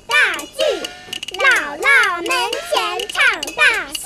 大剧，姥姥门前唱大戏。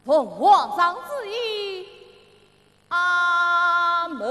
奉皇上之意，阿门。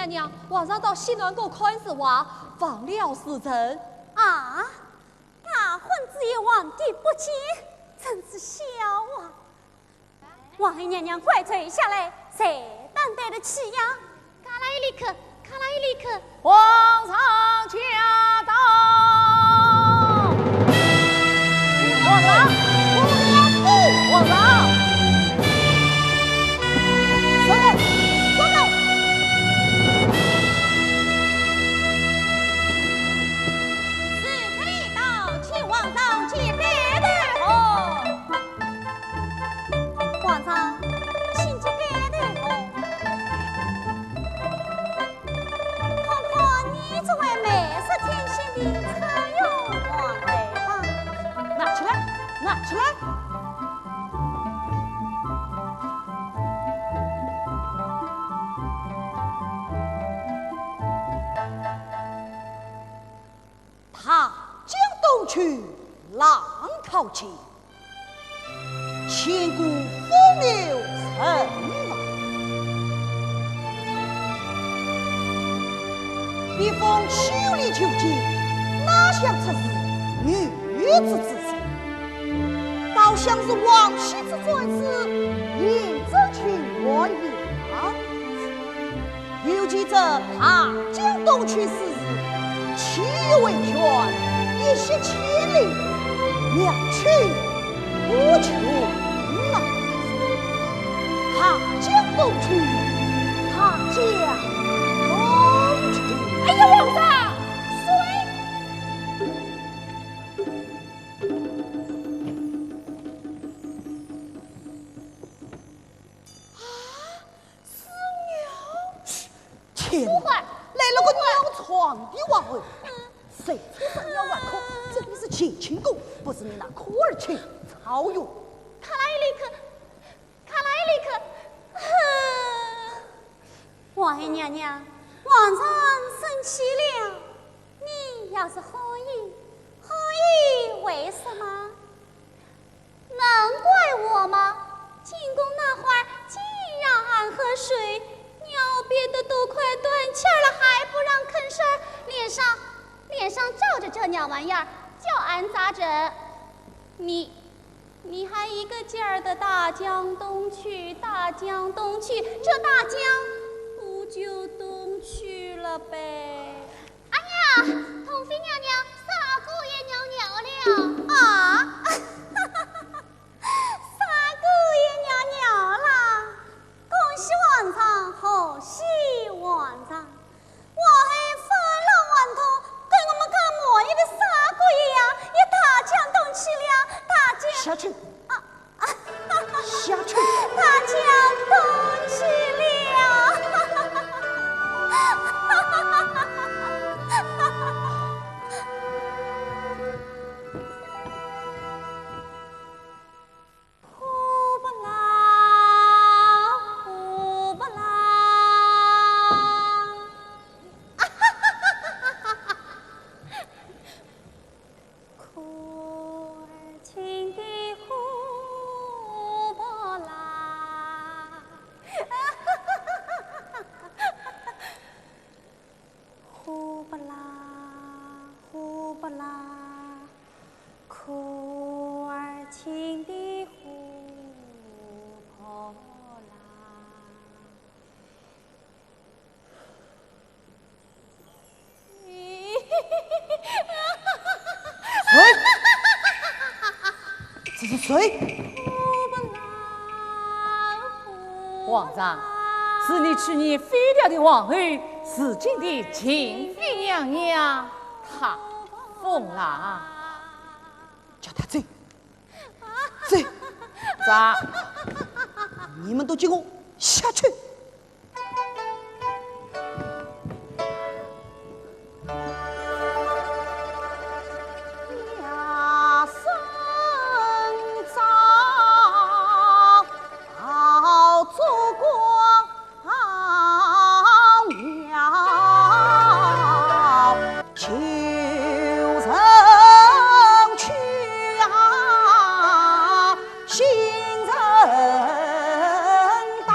娘娘，皇上到西南宫看是话，放了时辰。啊！大婚之夜，皇帝不见，真是笑啊！王妃娘娘快垂下来，谁担待得起呀？卡拉伊里克，卡拉伊里克，皇上驾到！皇上，皇上，说来，说来。是可以到，请皇上接待的哦。皇上，请接待的哦。看看你这位美色天仙的常用皇妃吧。拿起来，拿起来。他江东去，浪淘尽，千古风流成王。别逢秋里求见，哪想出是女子之身，倒像是王羲之在此引舟去鸳鸯。又记着他江东去时日，气为权，一泻千里，两去无穷呐。他江东去，他江东去。哎呀，皇上，天哪，来了个鸟床的王后，谁出上要万口？这里是乾清宫，不是你那科尔沁曹勇。卡拉伊里克，卡拉伊里克。王妃娘娘，皇上生气了，你要是何意？何意为什么？能怪我吗？进宫那会儿，既让俺喝水，尿憋得都快断气儿了，还不让吭声儿，脸上罩着这鸟玩意儿，叫俺咋整？你还一个劲儿的大江东去，大江东去，这大江不就东去了呗？哎呀，同妃娘娘，撒狗也尿尿了啊！撒狗也尿尿了，恭喜皇上，贺喜皇上！我还发了顽童，跟我们看莫言的撒狗一样，也大江东去了，大江下去，下去，大江东去了。这是谁？皇上，是你去年废掉的皇后，是今的亲妃娘娘，她疯了。叫他走，走，咋？你们都给我下去！呀，生长好祖国苗，求人去呀，心人到。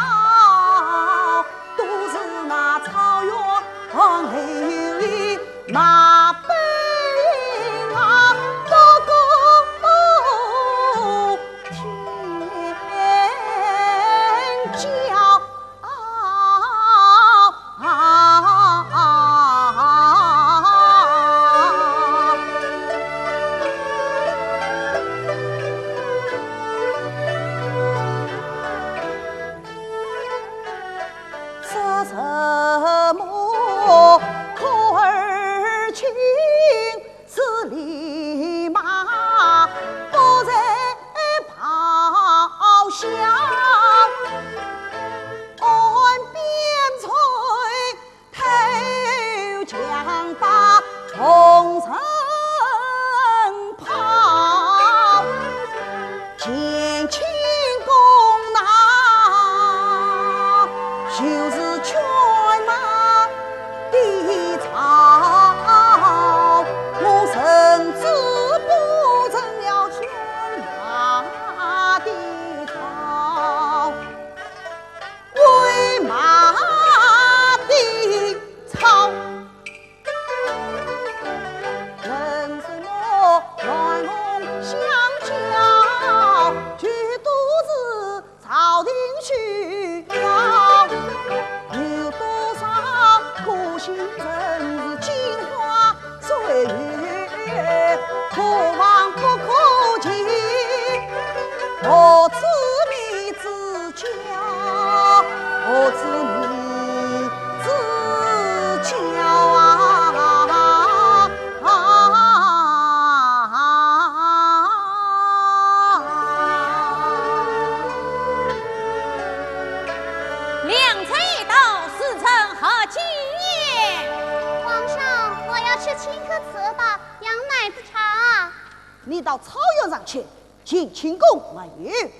你到草原上去请清宫美玉，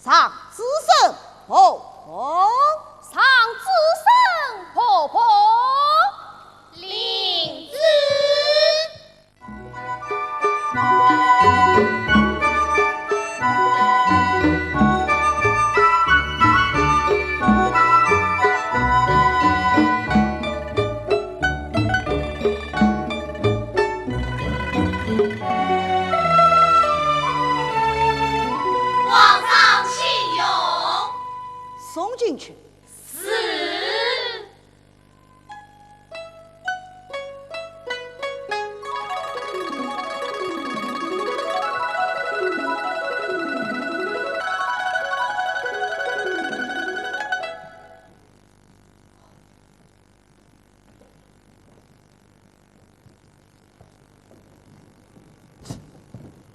上子圣婆婆，上子圣婆婆，领旨。送进去。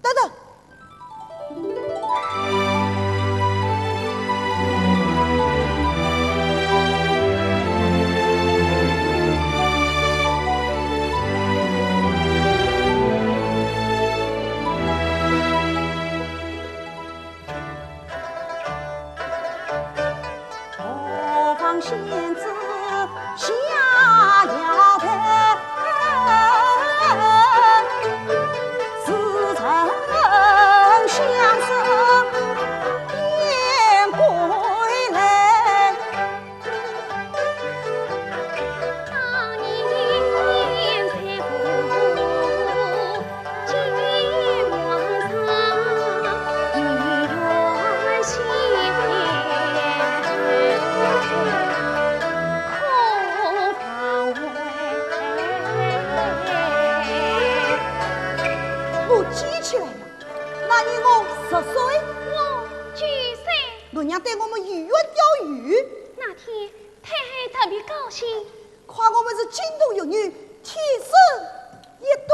等等。仙子下了台，似曾相识燕归来。当年才不见王上，一远西记起来了，那年我10岁，我9岁。侬娘带我们鱼园钓鱼，那天太太特别高兴，夸我们是金童玉女，天生一对。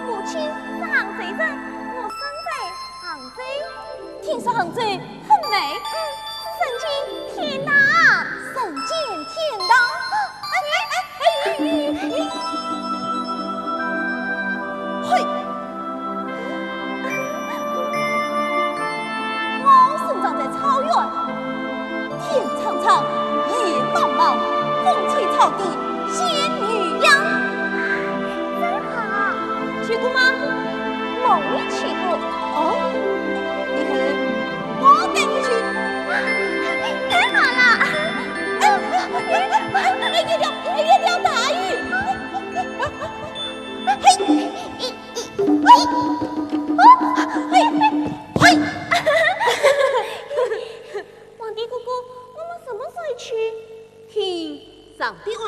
母亲是杭州人，我生在杭州。听说杭州很美，是人间天堂，人间天堂。嘿，我生长在草原，天苍苍，野茫茫，风吹草低。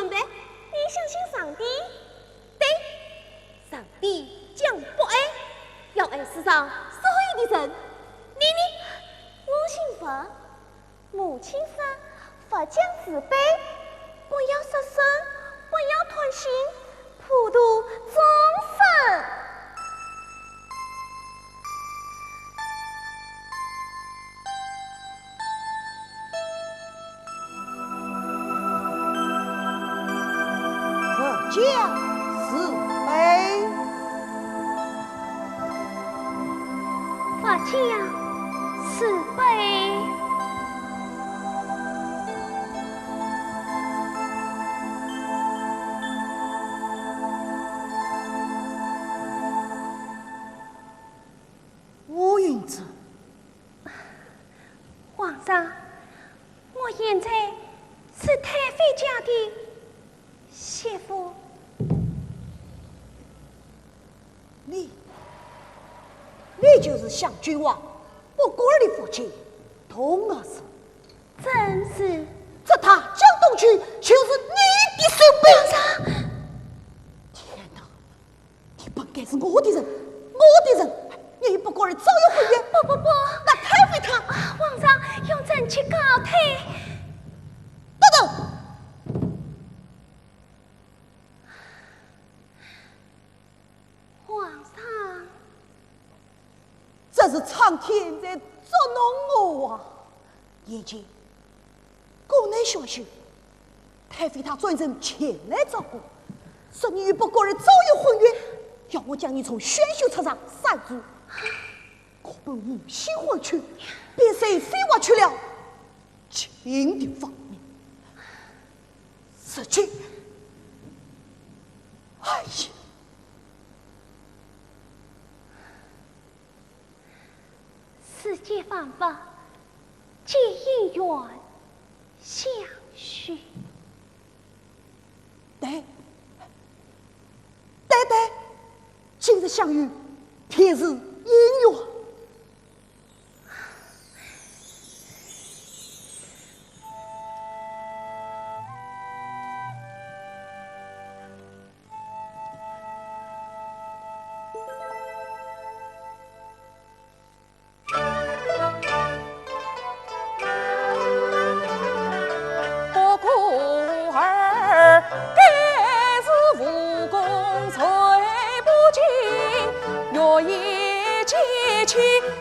问白，你相信上帝？对，上帝将不爱，要爱世上所有的人。我信佛，母亲生，佛讲慈悲，不要杀生，不要贪心，普度众生。佛讲慈悲，佛讲慈悲。乌云子，皇上，我现在是太妃家的媳妇。你就是向君王不过儿的父亲，童儿子。真是，这他江东去就是你的手臂。天哪，你本该是我的人，我的人，你不过儿早有婚约。不，那太妃她，皇上用朕去告他。等等，皇上，这是苍天在捉弄我啊！眼前国内消息，太妃她专程前来照顾，说你与不过儿早有婚约，要我将你从选秀场上删除。我本无心回去，便随飞我去了清的方面，失去。哎呀！世间万法皆因缘相续。对，今日相遇，天是姻缘。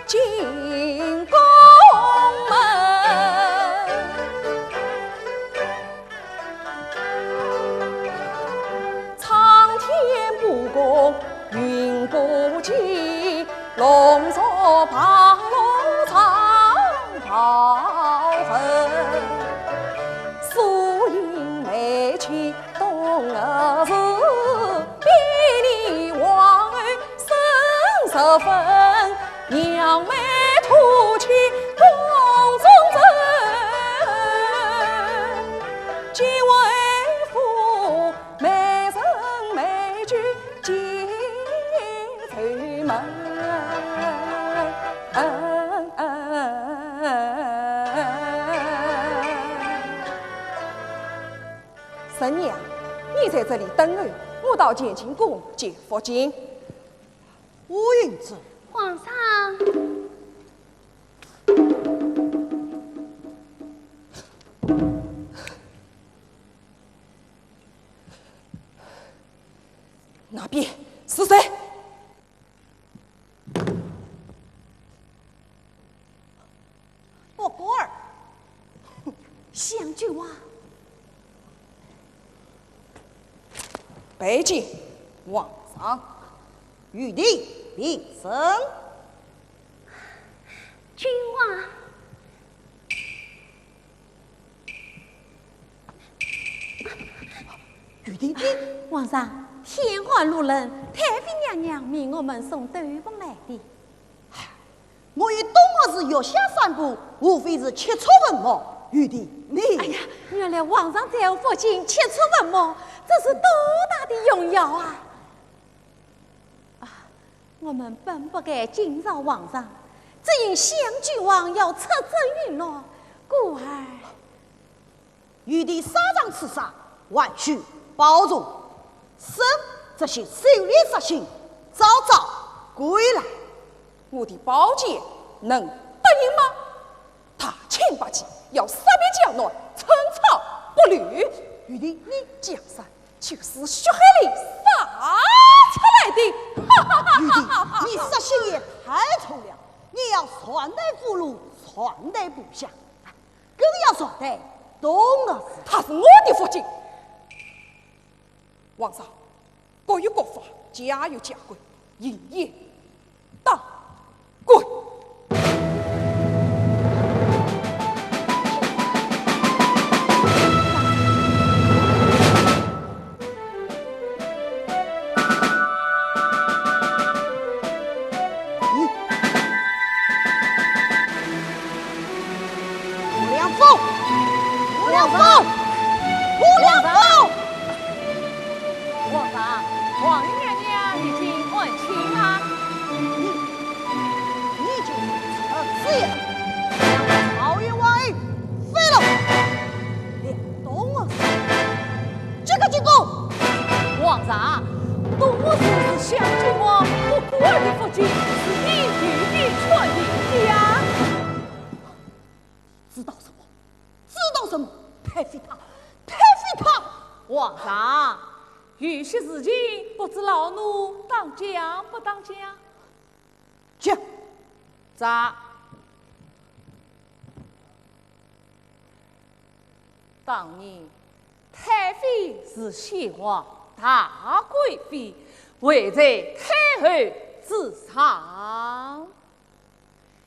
进宫门，苍天不公，云不济，龙座旁路藏宝痕，素影眉清东儿子，比你王儿生十分。娘妹吐气宫中人，几位夫美人美句尽出门。神娘，你在这里等儿，我到建清宫接佛经。乌云子。皇上，那边是谁？不过儿，相君王，北京皇上，玉帝禀升。君王，玉帝，皇上，天花路人，太妃娘娘命我们送豆腐来的。我与东儿子月下散步，无非是切磋文墨。玉帝，你哎呀，原来皇上在我父亲切磋文墨，这是多大的荣耀啊！我们本不该惊扰皇上，只因相君王要出征云洛，故而玉帝沙场刺杀，万须保重，生这些手里实行，早早归来。我的宝剑能不应吗？大清八旗要杀灭江南，寸草不留。玉帝，你江山就是血海里杀出来的。哈哈哈玉帝，你杀心也太重了，你要传代俘虏，传代部下，更要传代东儿。他是我的父亲。皇上，各有各法，家有家规，营业当归。皇爷娘娘已经问清了。你就是此言，曹员外废了，连东儿这个进宫。皇上，东吴氏是襄郡王我孤儿的父亲，是你玉帝传令的呀。知道什么？知道什么？太妃她，太妃她！皇上，有些事情不知老奴当讲不当讲？讲。咋？当年太妃是先皇大贵妃，位在太后之上。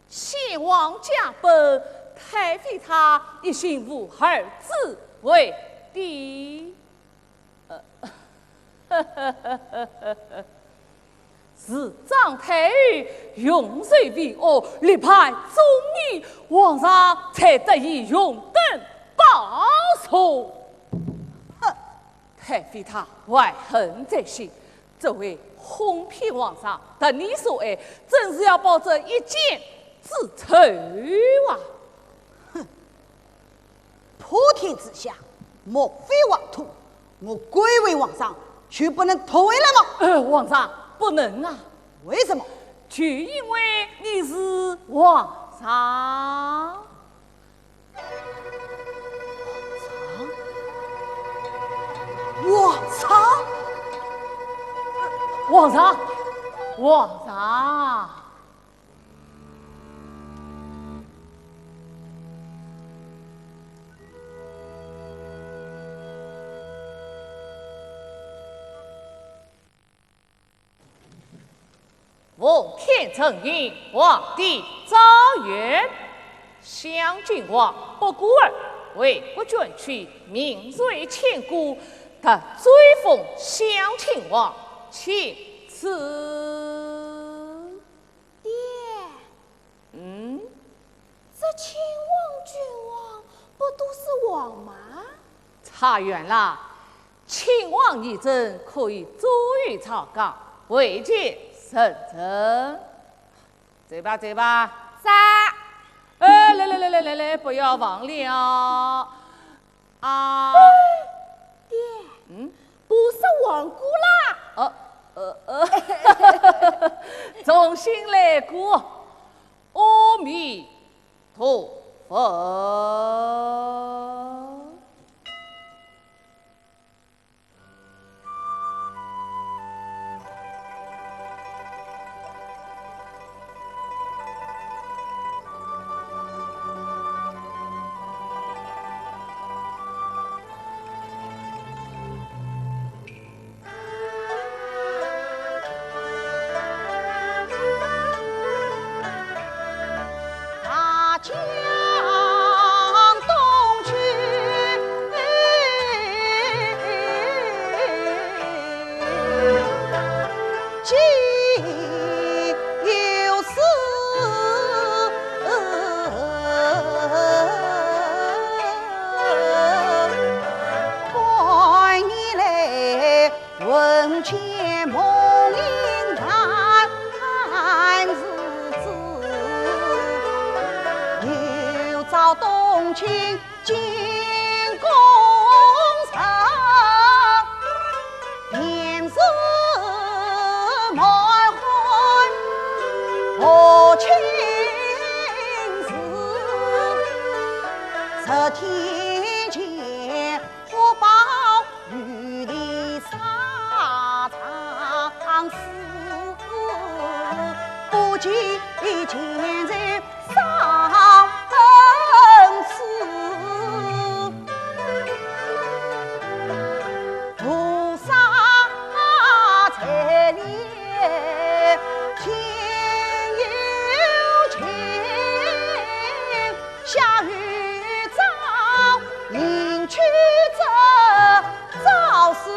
先皇驾崩，太妃她一心无儿子为帝。是张太后用罪为恶，力派忠义，皇上才得以永登宝座。哼，太妃她怀恨在心，这位哄骗皇上，得你所爱，真是要报这一箭之仇啊！哼，普天之下莫非王土，我归为皇上，却不能退了吗？皇上不能啊！为什么？就因为你是皇上。皇上，皇上，皇上。奉天承运，皇帝诏曰：襄郡王不孤儿为国捐躯，名垂千古，特追封襄亲王，请赐。爹，这亲王郡王不都是王吗？差远了，亲王议政可以坐于朝纲，未见圣旨。走吧，走吧。啥？来，不要忘了啊！爹，不是亡故啦。重新来过，阿弥陀佛。东清进宫城。己见在上次，菩萨在列天有情，下雨早迎去者，早是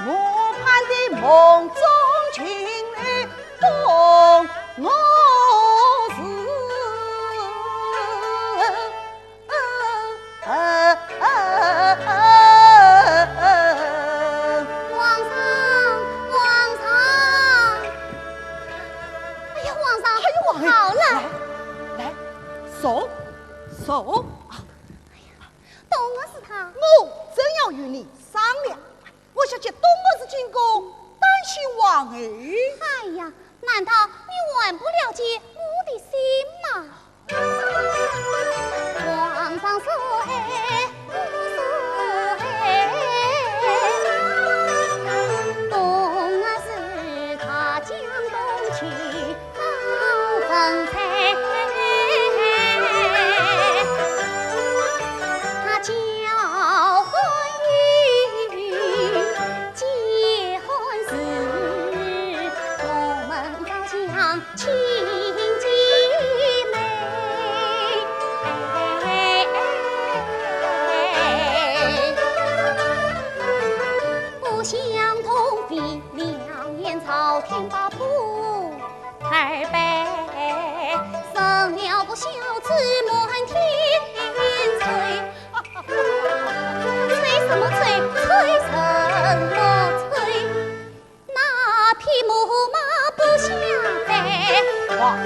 磨盘的梦中情侣懂我事。皇上，哎呀，皇上，还有王爷，好了，来，送。懂我是他。我正要与你商量，我想接东儿子进宫，担心王儿。哎呀，难道你还不了解我的心吗？皇上说哎，我说哎，冬儿是他将冬去好风采。他教婚姻结婚时，我们好像亲姐妹。不相同的两眼朝天把不二拜，生了不孝子满天吹。吹什么吹？吹什么吹？那匹木马不相背，王儿，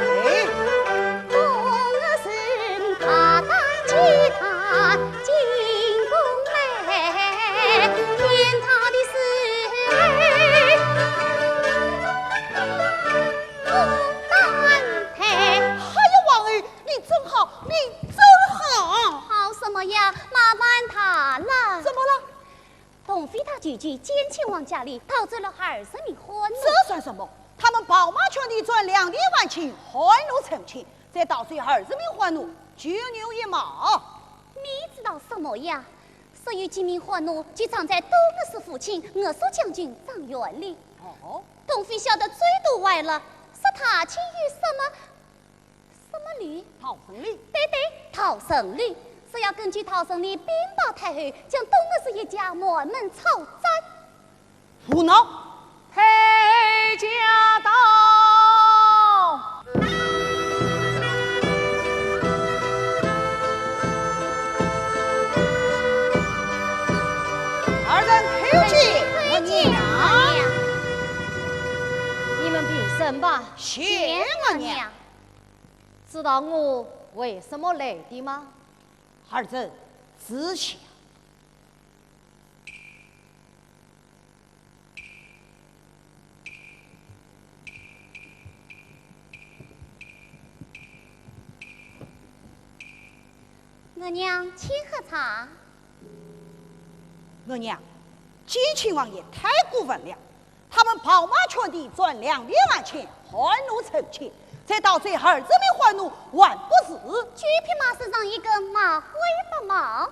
冬儿是他担起他进宫来，骗他的是不担抬。还有王儿，你真好，你真好。好什么呀？麻烦他了。怎么了？董妃她拒绝奸亲王家里，逃走了儿孙的婚路。这算什么？他们宝马圈地赚2点万钱，贿赂成亲，再倒追儿子名还奴，九牛一毛。你知道什么呀？所有几名还奴就藏在东儿氏父亲我所将军帐院里。哦，董妃晓得最多坏了，是他亲与什么驴？逃生哩。对对，逃生驴。是要根据逃生驴禀报太后，将东儿氏一家满门抄斩。胡闹！陪驾到。二人叩见我娘。你们平身吧。谢我娘。知道我为什么来的吗？儿子知晓。我娘请喝茶。我娘，奸亲王爷太过分了，他们跑马圈地赚2点万钱，害奴成亲，再倒追儿子名还奴，万不是。举匹马身上一个马灰不毛。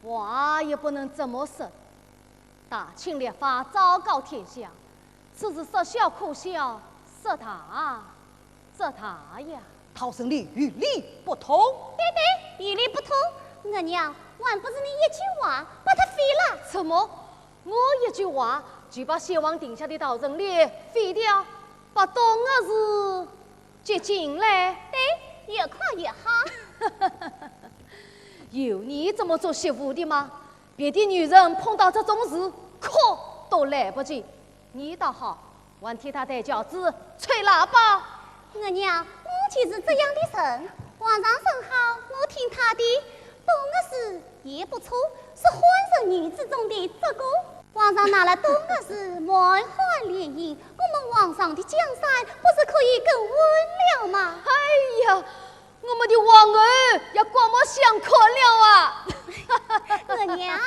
话也不能这么说。大清立法昭告天下，此事说小可笑，说大则大呀。逃生哩与理不同。对对，与理不同。我娘还不是你一句话把他废了。什么？我一句话就把先王定下的逃生哩废掉，把东儿子接进来？对，越快越好。有你这么做媳妇的吗？别的女人碰到这种事，哭都来不及。你倒好，还替她抬轿子、吹喇叭。我娘，我就是这样的人。皇上甚好，我听他的。东儿氏也不错，是欢神女子中的这个。皇上拿了东儿氏满汉联姻，我们皇上的江山不是可以更稳了吗？哎呀，我们的王儿要刮目相看了啊！我娘，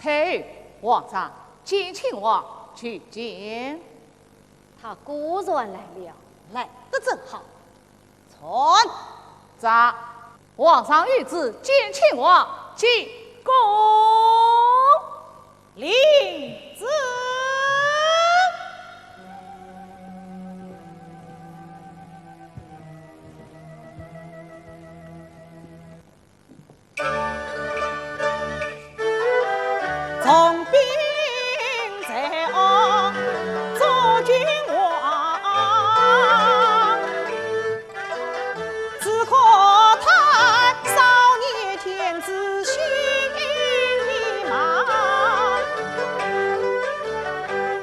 嘿，皇上，请亲王去见。他果然来了。来得正好。传。在皇上谕旨，见亲王进宫。领旨。从兵在昂，做君王，只可叹少年天资心迷茫。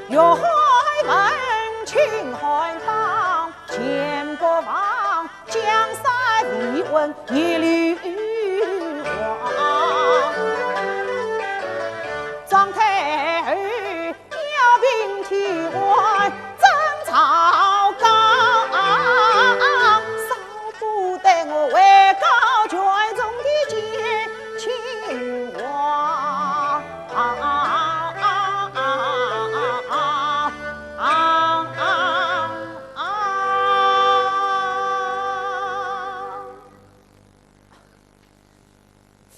玉海门秦汉唐，前国王江山一问一律王。张太后调兵替换征朝纲，少不得我位高权重的见亲王。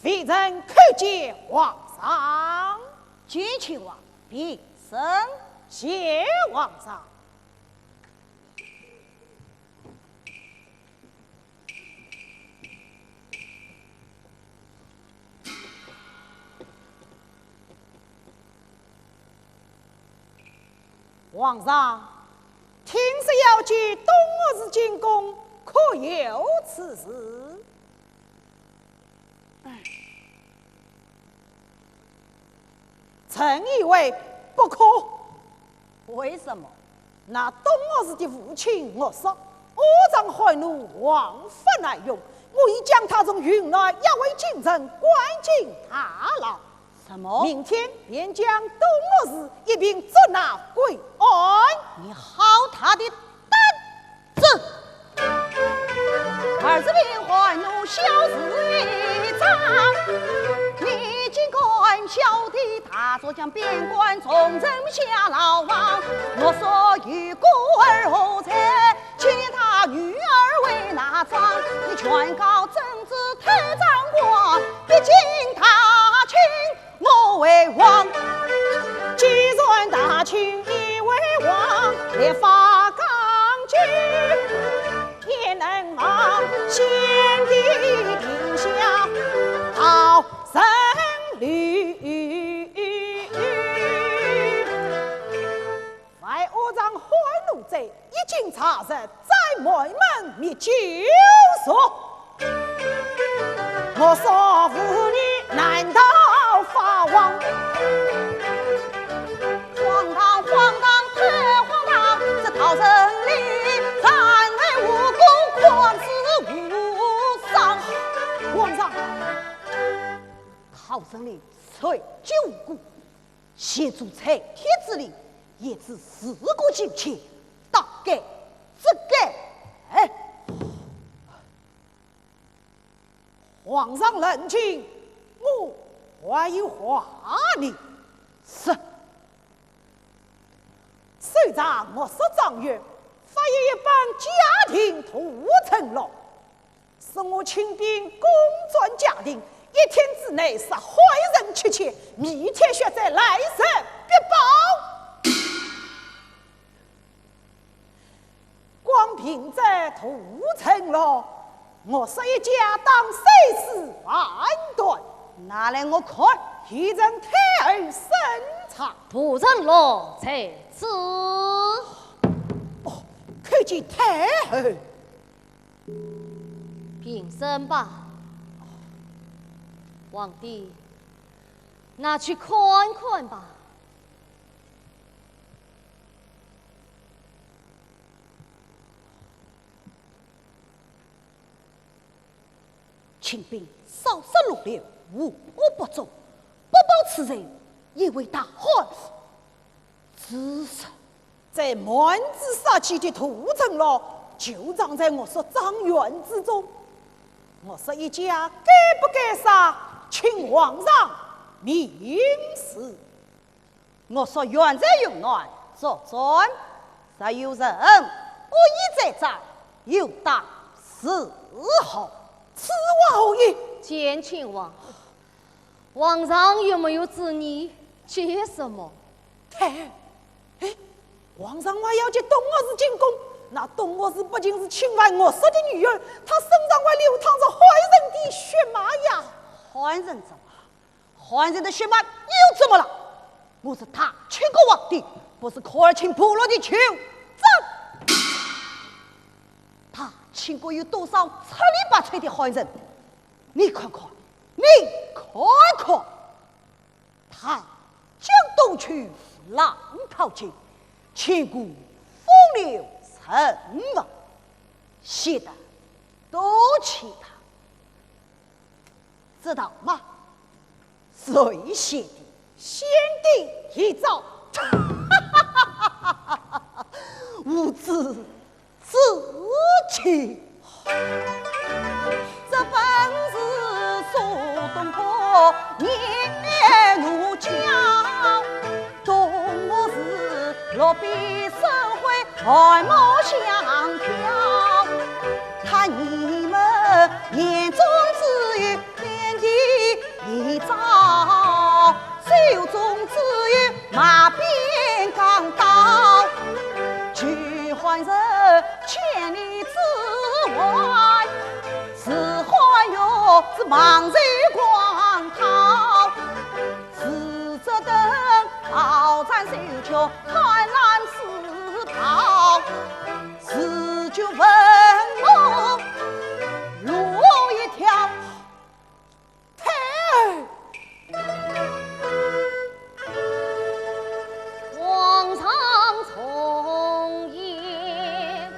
微臣叩见皇上。见亲王，必升。谢皇上。皇上，听说要去东岳寺进宫，可有此事？臣以为不可。为什么？那东岳寺的父亲我说，阿丈害怒，枉法乃用，我已将他从云南押回京城，关进大牢。什么？明天便将东岳寺一并捉拿归案。你好他的胆子！儿子兵坏怒，小事一桩。你竟敢晓得他所将边关重镇下牢王？我说与孤儿何才，请他女儿为哪桩？你劝告政治太张狂，毕竟他请我为王。既然大清已为王，列法纲纪也能让先帝定下好生律。外阿丈坏怒贼已经查实，在门门灭九所。我说妇女难道发王？荒唐太荒唐！这逃生里残害无辜，况是无伤。皇上，逃生里虽旧故，协助采帖之力，也知事过境迁，大概这个。皇上冷静，我还有话呢。是。虽然我是状元，发现一帮家庭屠城了，是我亲兵公转家庭，一天之内杀坏人7千，密帖血债来生必报。光凭这屠城了，我是一家当谁是判断？拿来我看，一人太后审查，徒人落才知。看见太后，平身吧，皇帝，拿去看看吧。秦兵扫杀戮流，无恶不作，不报此人，也为大汉子。至少在满子杀气的屠城了，就葬在我所张院之中。我说一家该不该杀，请皇上明示。我说远在云南作战，若有人故意在战，有当伺候。此话何意？见亲王，皇上有没有旨意接什么？哎，皇上还要接东儿子进宫，那东儿子不仅是侵犯我室的女儿，他身上还流淌着坏人的血脉呀！坏人怎么？坏人的血脉又怎么了？我是他秦国皇帝，不是科尔沁部落的酋长。他秦国有多少七里八脆的坏人？你看看，你看看，他将东去浪淘尽，千古风流成王，写的都气他，知道吗？谁写的？先帝遗诏。无知自欺，这本是苏东坡年怒江，东吴是落笔生辉，爱慕相飘。看你们眼中只有天地一照，手中只有马鞭钢刀。去换人千里之外，是花哟是茫然光涛，是这等鏖战手球看蓝丝袍，是就文梦路一条。太儿，皇上从严，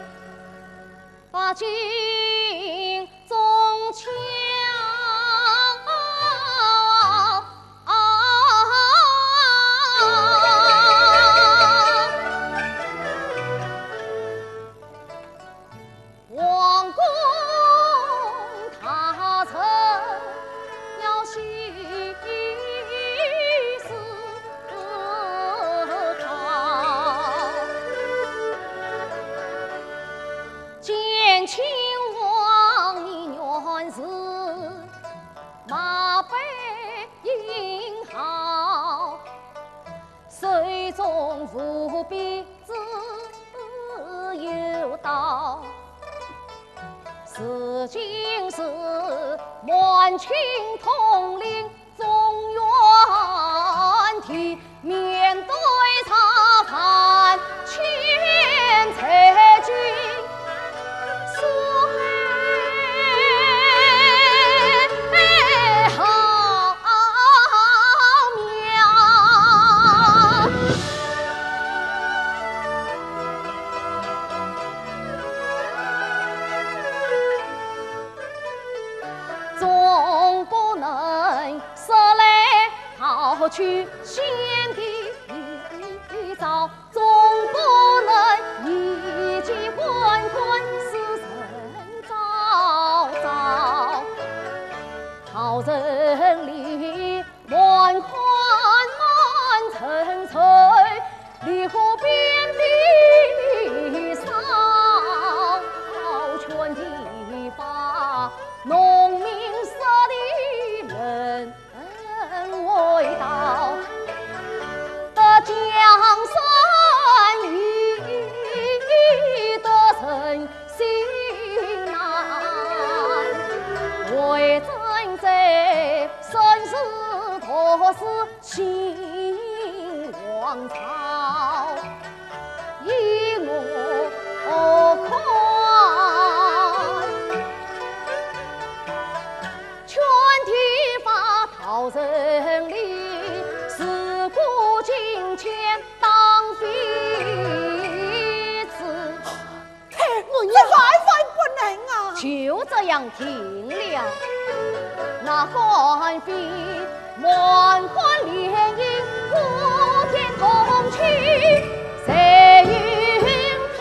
把军中枪。王公他曾要西思考，见亲王你原是马背英豪，水中伏笔自有道。是今是满清统领中原体，面对茶饭千才军，水好苗。总不能设来逃去先帝遗诏，总不能一骑昏昏死人昭昭。好人里满款满层层，离合遍地烧，全地发农民舍的人为道，得江山易，得人心难。为真在生死托死新王朝，以我看。全体发讨人里，事故金钱当妃子。我这还不能啊！就这样停了，那官妃满款联姻，普天同庆，谁云飘？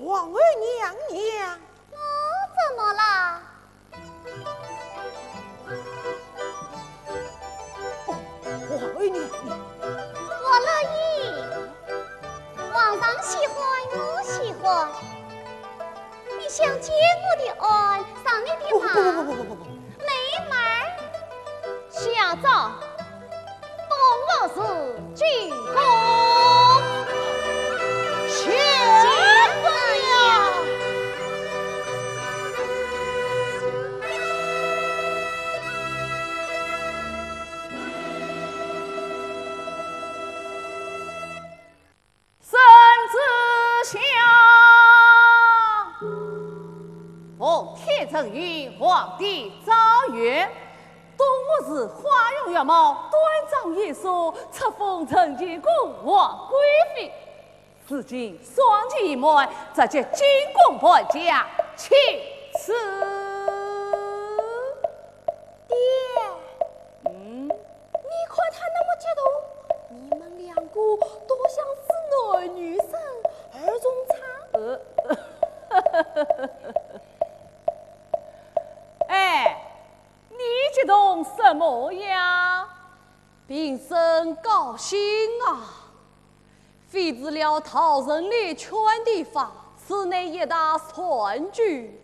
皇儿娘娘，我怎么啦？皇儿娘娘，我乐意。皇上喜欢，我喜欢。你想接我的案，上你的马，没门儿。下诏，东我是鞠躬。前官呀！圣旨下，奉天承运，皇帝诏曰：东吴氏花容月貌，端庄严肃，册封成吉公王贵妃。此经双旗一枚，则接金公半价，请赐。爹，你看他那么激动，你们两个多像是男女生，二中差。哎，你激动什么呀？平生高兴啊！废止了讨人来劝的法，此乃一大善举。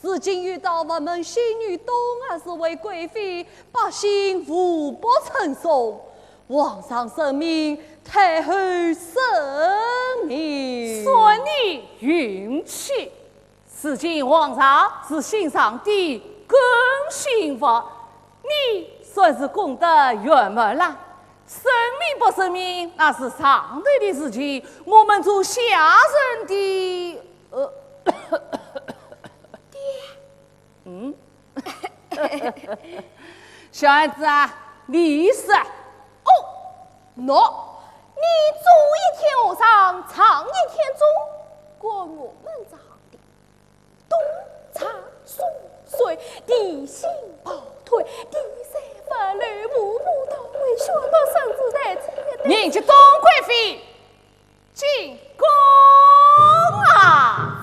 如今遇到我们新女东儿是位贵妃，百姓无不称颂。皇上圣明，太后圣明。算你运气。如今皇上是新上帝更新佛，你算是功德圆满了。生命不生命，那是上帝的事情，我们做下人的，小孩子啊，你是哦，喏，你做一天和尚，唱一天钟，关我们这行的东茶苏水，地心跑腿，地山法律，步步到位，学到甚至在这迎接东贵妃进宫啊！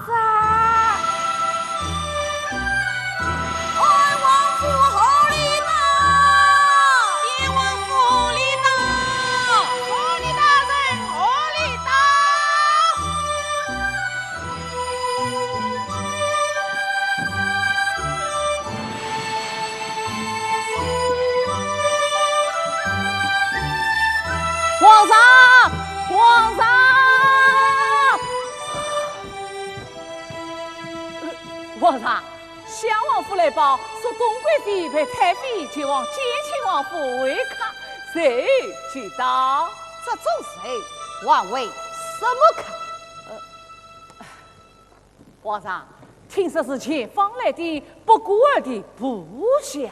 皇上，皇上，皇上，襄王府来报说东贵妃被太妃前往建庆王府会客，谁知道？这种事，王为什么看？皇上，听说是前方来的不孤儿的部下。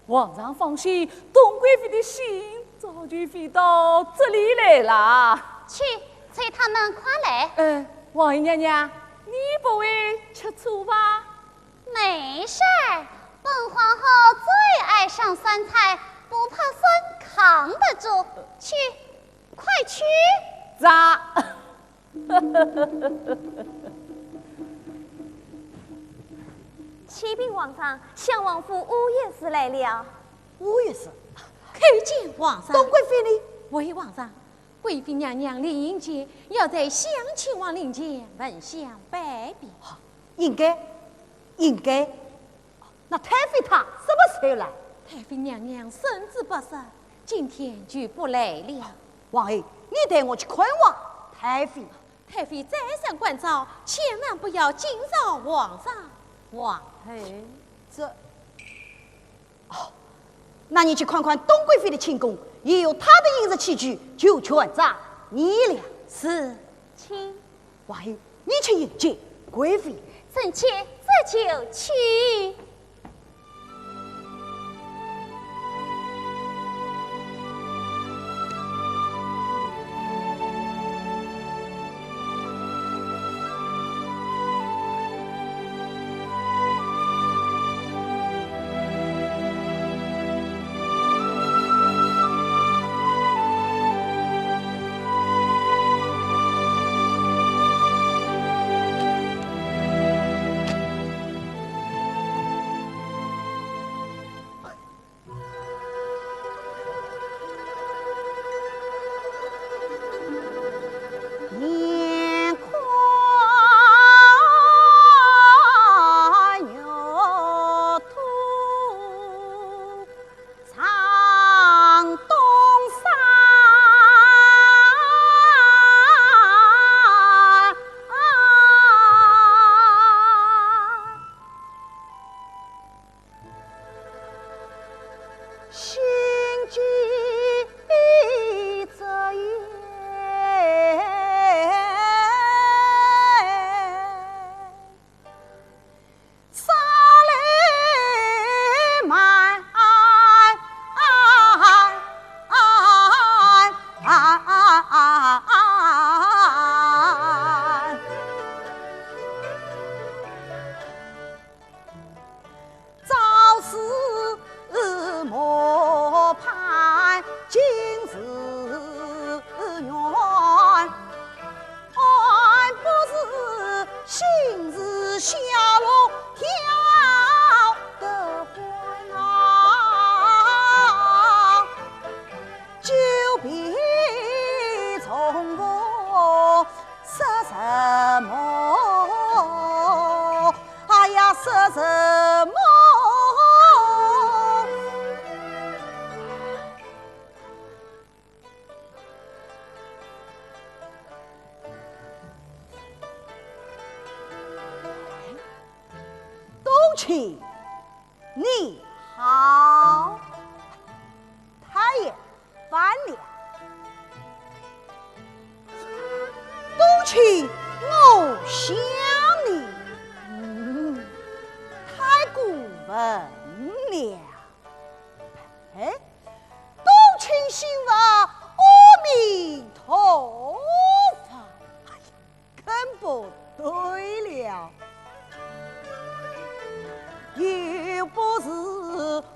皇上放心，东贵妃的信早就飞到这里来了。去，催他们快来。王爷娘娘，你不会吃醋吧？没事儿，本皇后最爱上酸菜，不怕酸，扛得住。去，快去！咋？启禀皇上，襄王府5月时来了。5月时，叩见皇上。东贵妃呢？回皇上，贵妃娘娘临迎接，要在襄亲王陵前问相拜别。应该。那太妃她什么时候来？太妃娘娘身子不适，今天就不来了。王爷，你带我去看望太妃。太妃再三关照，千万不要惊扰皇上。皇后，这，那你去看看东贵妃的寝宫，也有她的饮食起居，就全在你俩。是，请王爷，你去迎接贵妃。臣妾这就去。卿，你好，太爷翻了。冬卿，我想你，太过分了。哎，冬卿心话，阿弥陀佛，哎呀，更不对了。又不是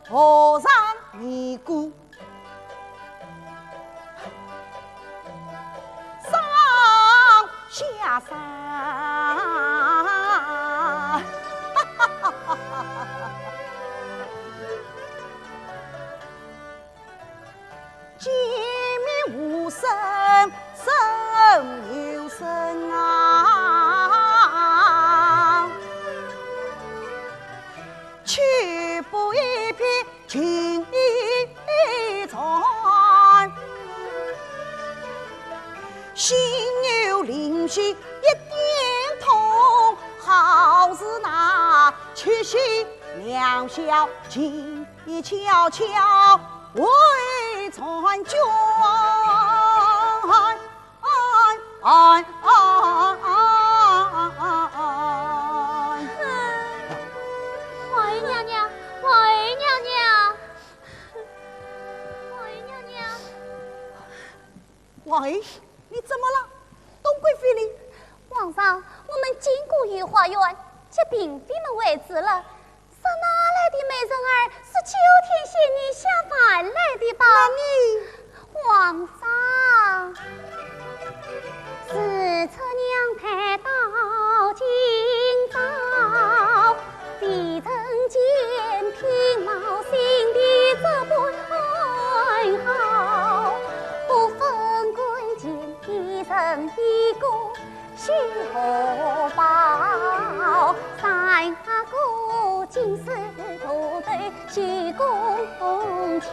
和尚尼姑，上下山，见面无声，声有声啊，却不一片情意传，心有灵犀一点通，好似那七夕两小静悄悄为传卷。王姨娘娘，王姨娘娘，王姨娘娘，王姨，你怎么了？董贵妃呢？皇上，我们经过御花园，接嫔妃们为止了。是哪来的美人儿？是9天仙女相伴来的吧？皇上，是车娘抬到今早，未曾见嫔冒心的这般好，不分贵贱，一人一个绣包，三个金丝头对绣工巧。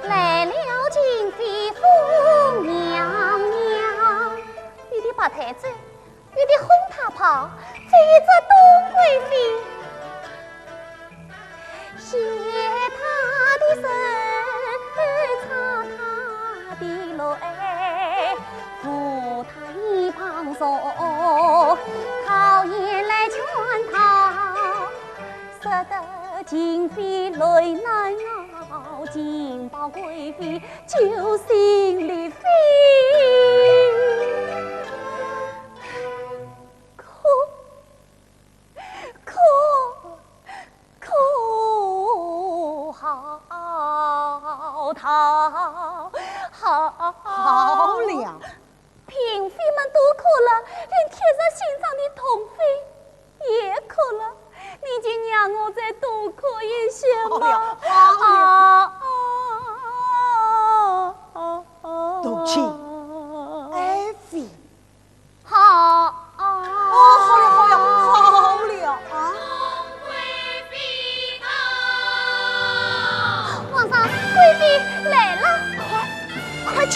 来了金妃凤娘娘，有的白台子，有的红塔袍，这一只董贵妃，携她的身，擦她的泪，扶她一旁坐，考验来劝她，使得金妃泪难熬，金宝贵妃就心里飞。好了，嫔妃们都哭了，连贴在心上的童妃也哭了。你就让我再多哭一些吧。董卿，爱妃，好。好了啊！皇上，贵妃来了，快去！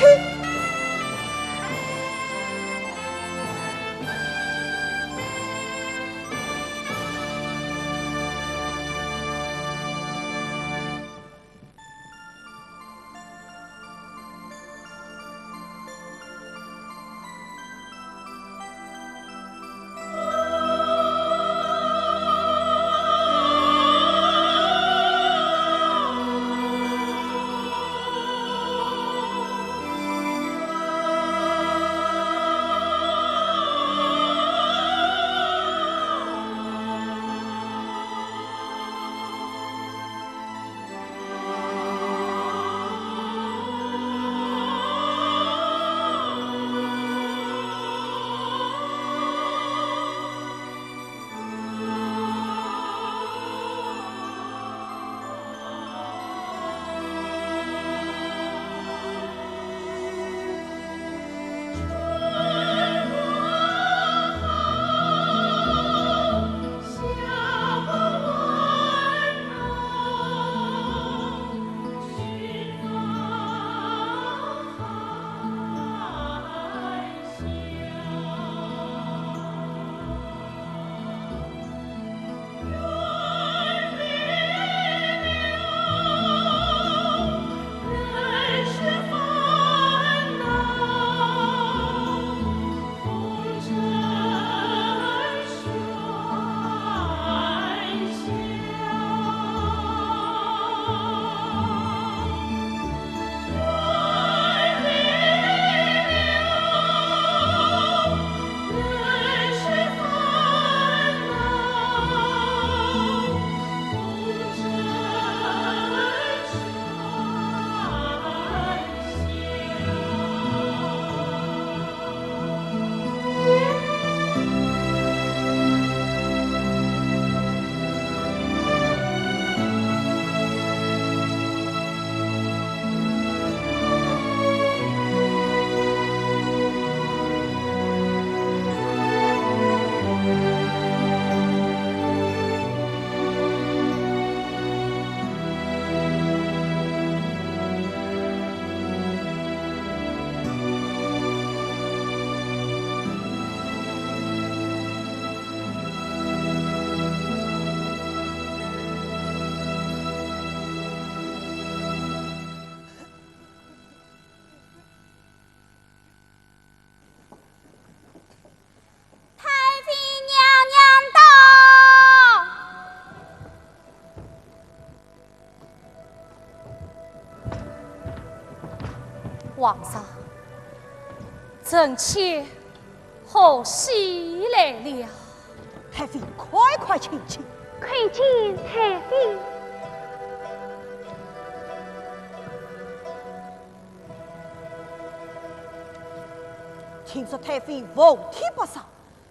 皇上，臣妾好喜来了。太妃，快快请进。恳请太妃。听说太妃凤体不少，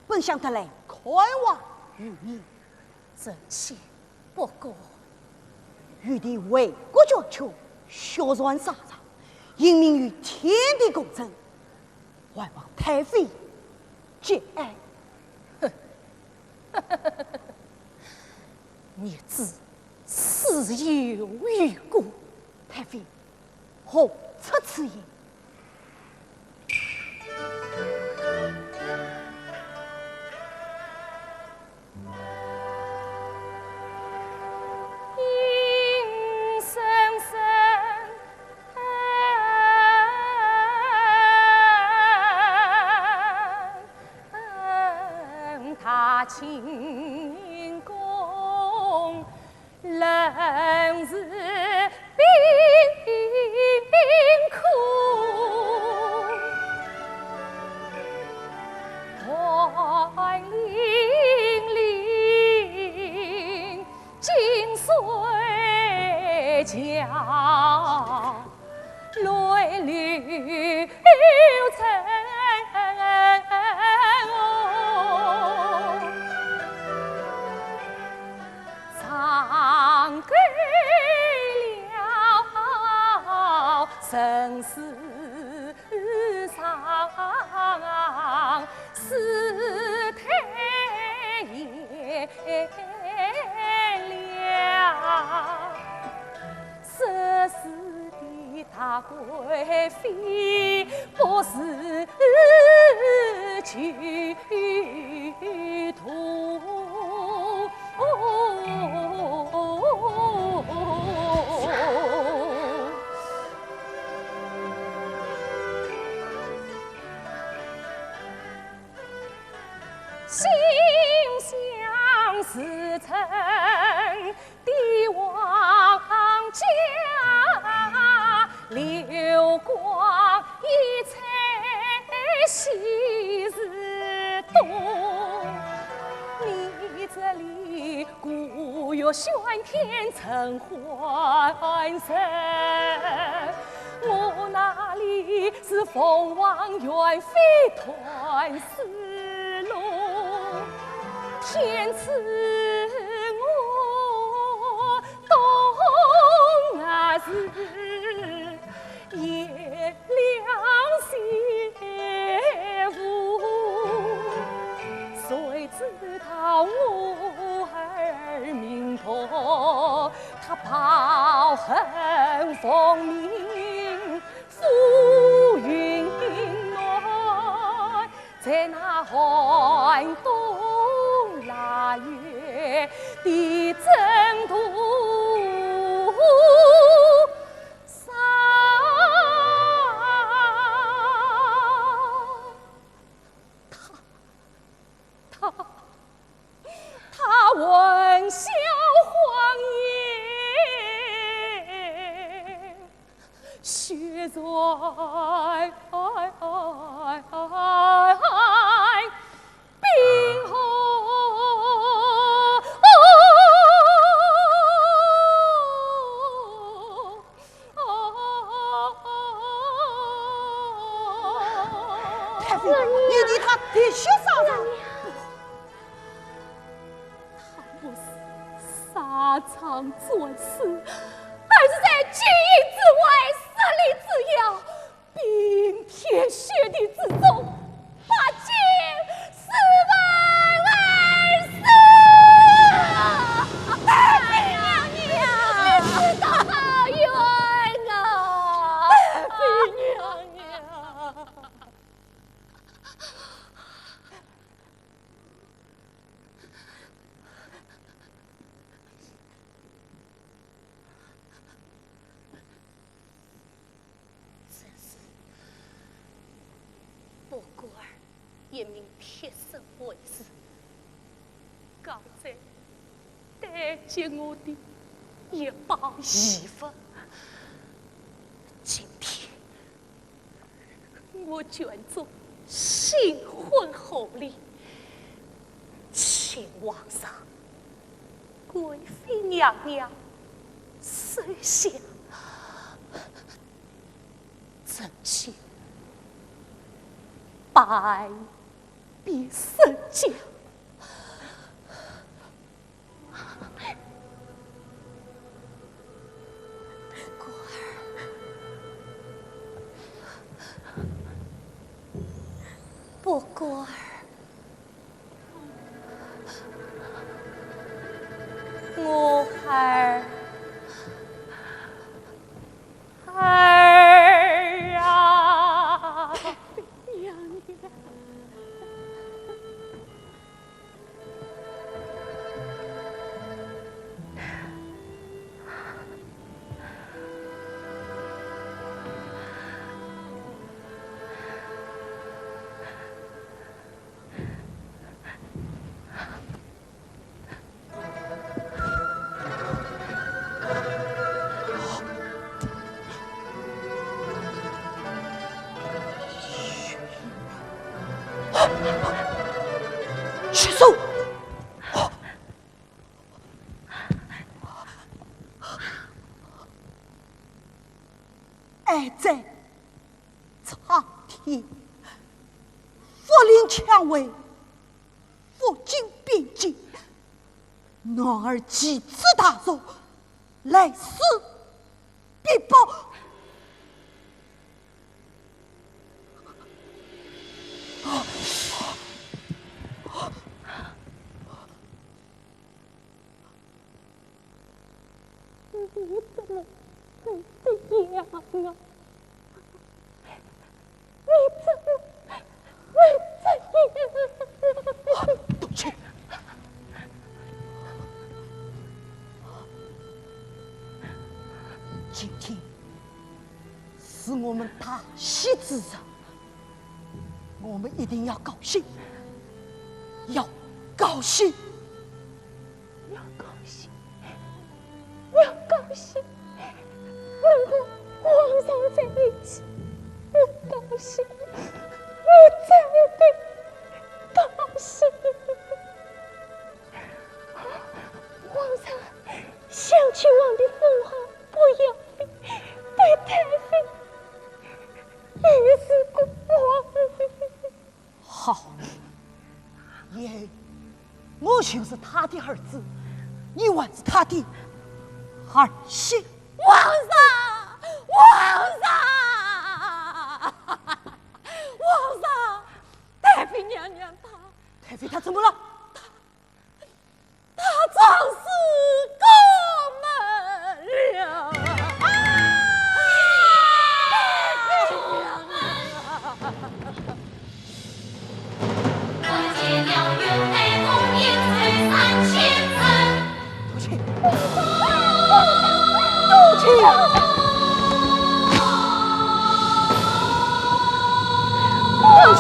本想得来开往御你。臣妾不过玉帝为国捐躯，血染沙场，因命于天地公正，还望太妃节哀。孽子死有余辜，太妃何出此言？清宫冷是冰苦，寒凛凛，金水江泪流成。生死上，死太爷了，奢侈的大贵妃不是囚徒。心想事成帝王家，流光溢彩昔日多。你这里古月喧天成欢声，我那里是凤凰远飞团丝路。天赐我东啊日，夜两媳妇，谁知道我儿命薄，他抱恨风鸣，浮云乱，在那寒冬腊月的征途上，他闻笑黄颜，血染冰河。太妃，你对他的血杀上，他不是沙场作死，而是在军营之外设立之要，冰天雪地之中，把剑死为死。太妃娘娘，你知道好冤啊！太妃娘娘。不过儿一名贴身卫士，刚才带接我的一帮媳妇，今天我卷宗新婚后礼，请皇上、贵妃娘娘随下赠信，拜别圣驾。不过儿，我儿啊，娘娘。屈手！哀哉，苍天！福临蔷薇，福尽边境，男儿几次大仇，来世必报。你怎么会这样啊？你怎么会这样？对不起，今天是我们大喜之日，我们一定要高兴，要高兴。要高兴，要高兴，能和皇上在一起，我高兴，我真的高兴。皇上想去王的封号不要命，对太妃于是国王。好，爷，我就是他的儿子，你还是他的儿媳。皇上，皇上，皇上，太妃娘娘她太妃她怎么了？她撞死过门了。太妃娘娘。我借了云内红颜翠三千层。对不起，对不起。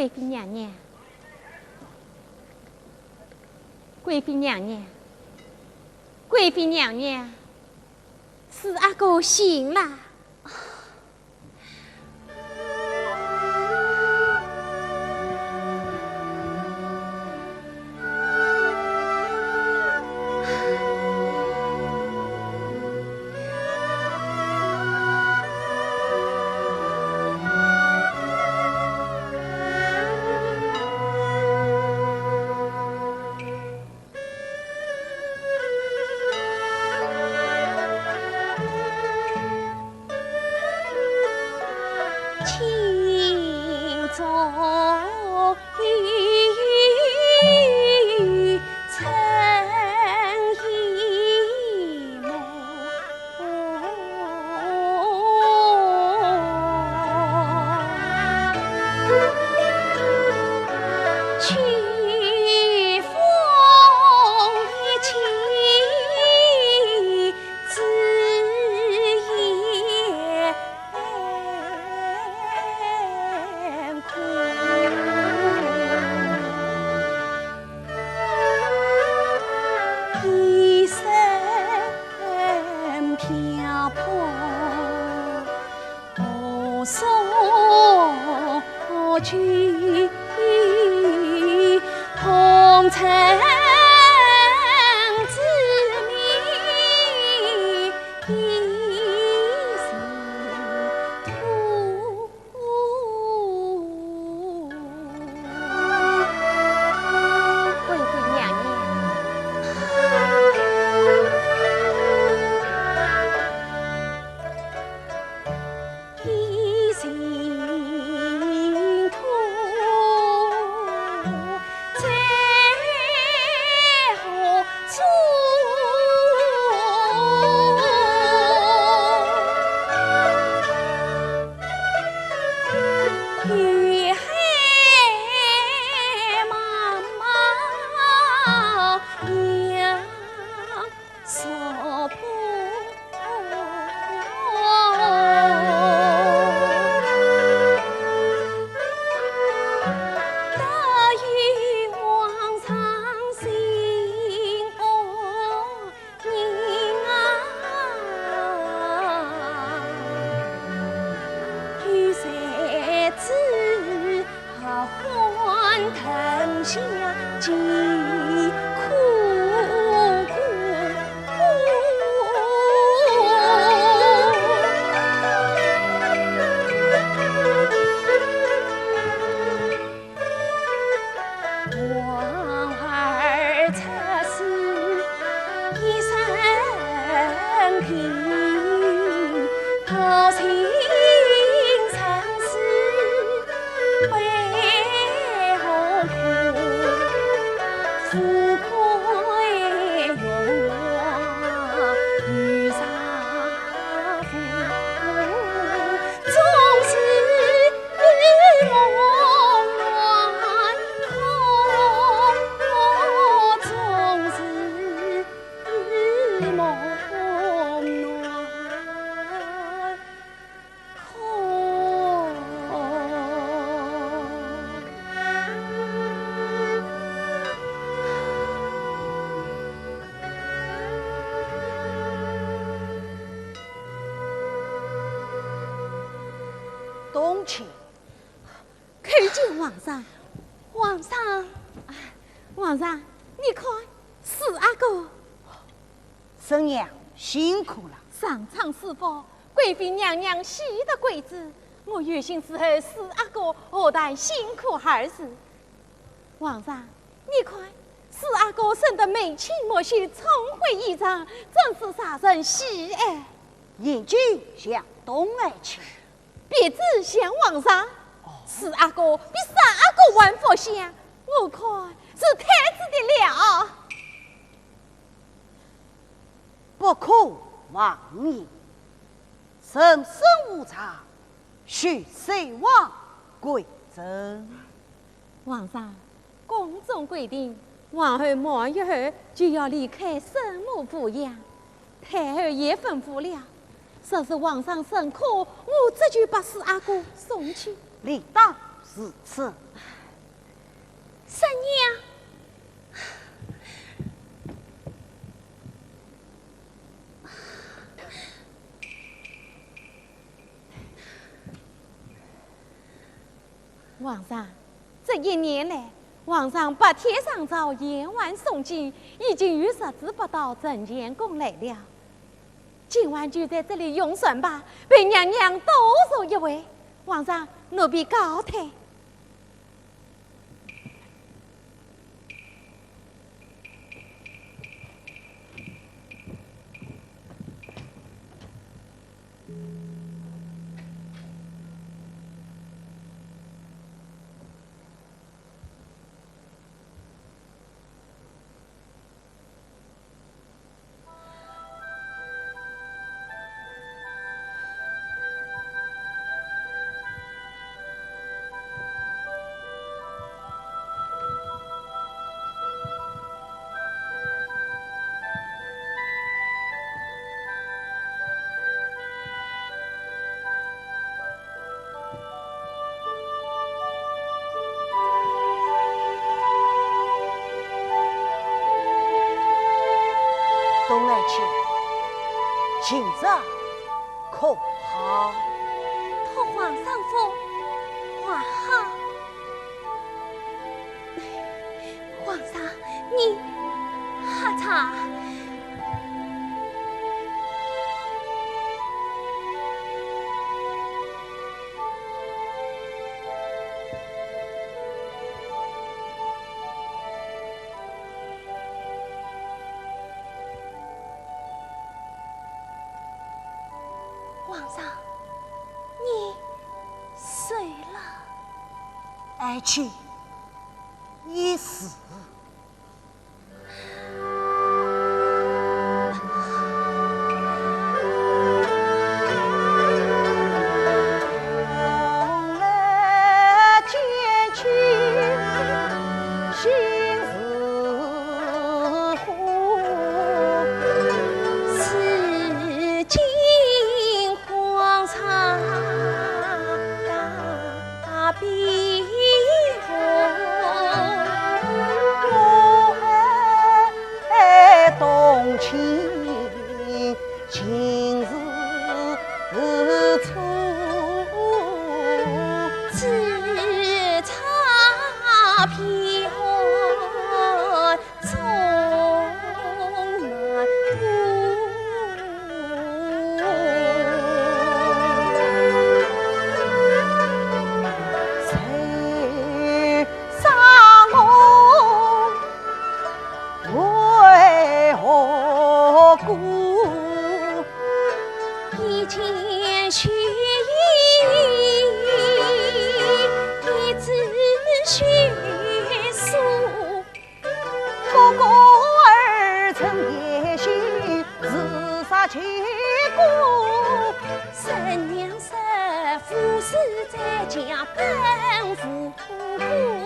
贵妃娘娘，贵妃娘娘，贵妃娘娘，四阿哥醒了。东去，叩见皇上，皇上，皇上，你看四阿哥，婶娘辛苦了。上苍施福，贵妃娘娘喜得贵子，我有心伺候四阿哥，何但辛苦儿子？皇上，你看四阿哥生得眉清目秀，聪慧异常，真是杀人喜爱。眼睛向东而去。别只想皇上，四阿哥比三阿哥万福香，我看是太子的了。不可妄言，人生无常，须随王贵珍。皇上，宫中规定，皇后满月后就要离开圣母抚养，太后也吩咐了。说是皇上审可，我这就把四阿哥送去。理当如此。三娘。皇上，这一年来，皇上白天上朝，夜晚诵经，已经有10次不到正前宫来了。今晚就在这里用膳吧，陪娘娘多坐一会。皇上，奴婢告退。东爱卿，今日可好？托皇上福，话好。皇上，你喝茶。皇上，你睡了。爱卿，已死。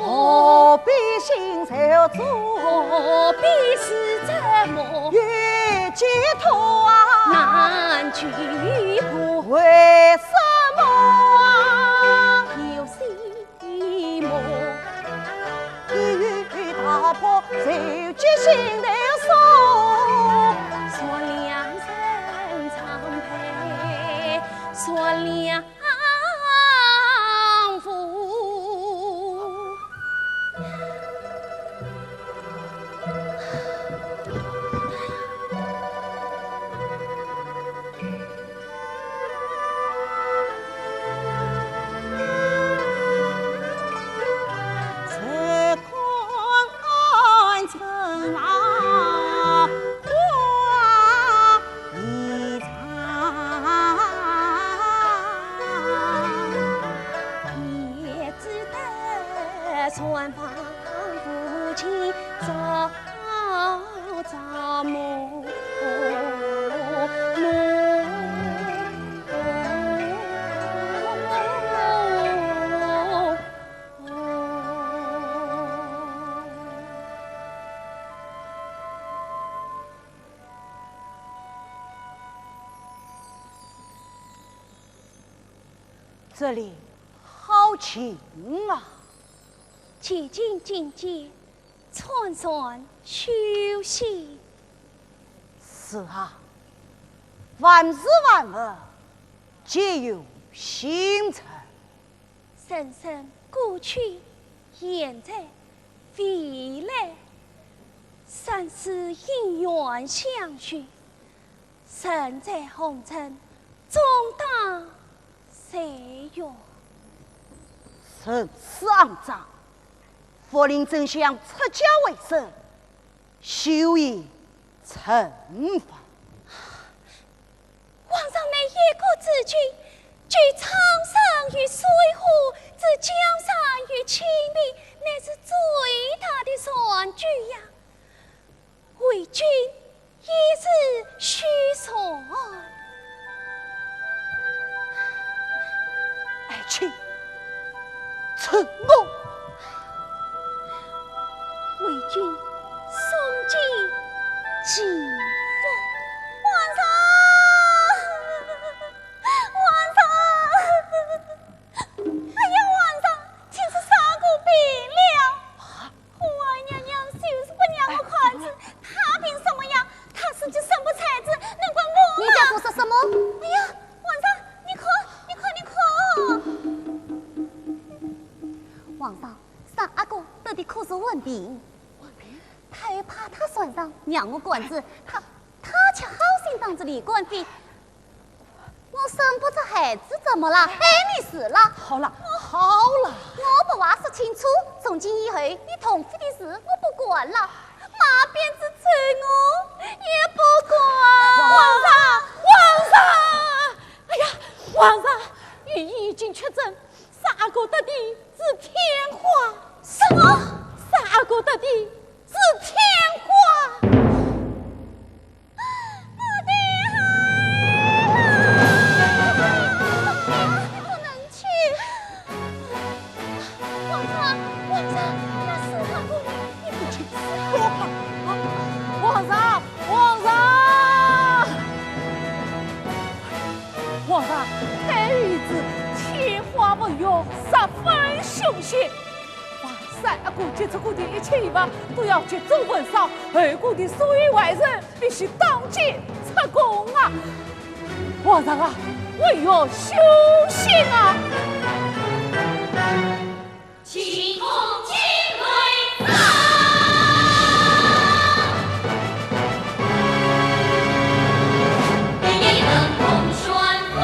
何必心愁做，何必是折磨？欲解脱啊，难举破，为什么啊？有心魔，一欲打破受决心头锁，说两声长陪，说两福。船房父亲早早梦这里好晴啊！洁净境界，串串休息。是啊，万事万物皆有星辰。生生过去，现在未来，三世因缘相续，身在红尘，终当谁哟？生死肮脏，佛令真相出家为僧，修以惩罚。皇上乃一国之君，居苍生于水火，置江山于青云，乃是最大的善举呀！为君一日虚算。爱卿，承我为君送进吉福。皇上，皇上，哎呀，皇上，请是啥个病了？皇儿娘娘就是不让我看子，他凭什么呀？他自己生不才子，能怪我吗？你在胡说什么？哎呀，皇上，你看，皇上，三阿哥到底可是问病？他又怕他算上让我管子，他却好心当着李官妃。我生不出孩子怎么了？哎，你死了！好了，好了，我不话说清楚，从今以后你同妃的事我不管了，马鞭子催我也不管。皇上！哎呀，皇上，御医已经确诊，三阿哥得的是天花。什么？三阿哥得的是天花。不能去。皇上，那四阿哥，你不去死啊！皇上，太尉子天花不药，十分凶险。三阿哥接触过的一切吧，都要集中焚烧，后果的所有外人必须当街出宫啊！皇上啊，我要休息啊！清风惊雷响，夜夜灯红旋风。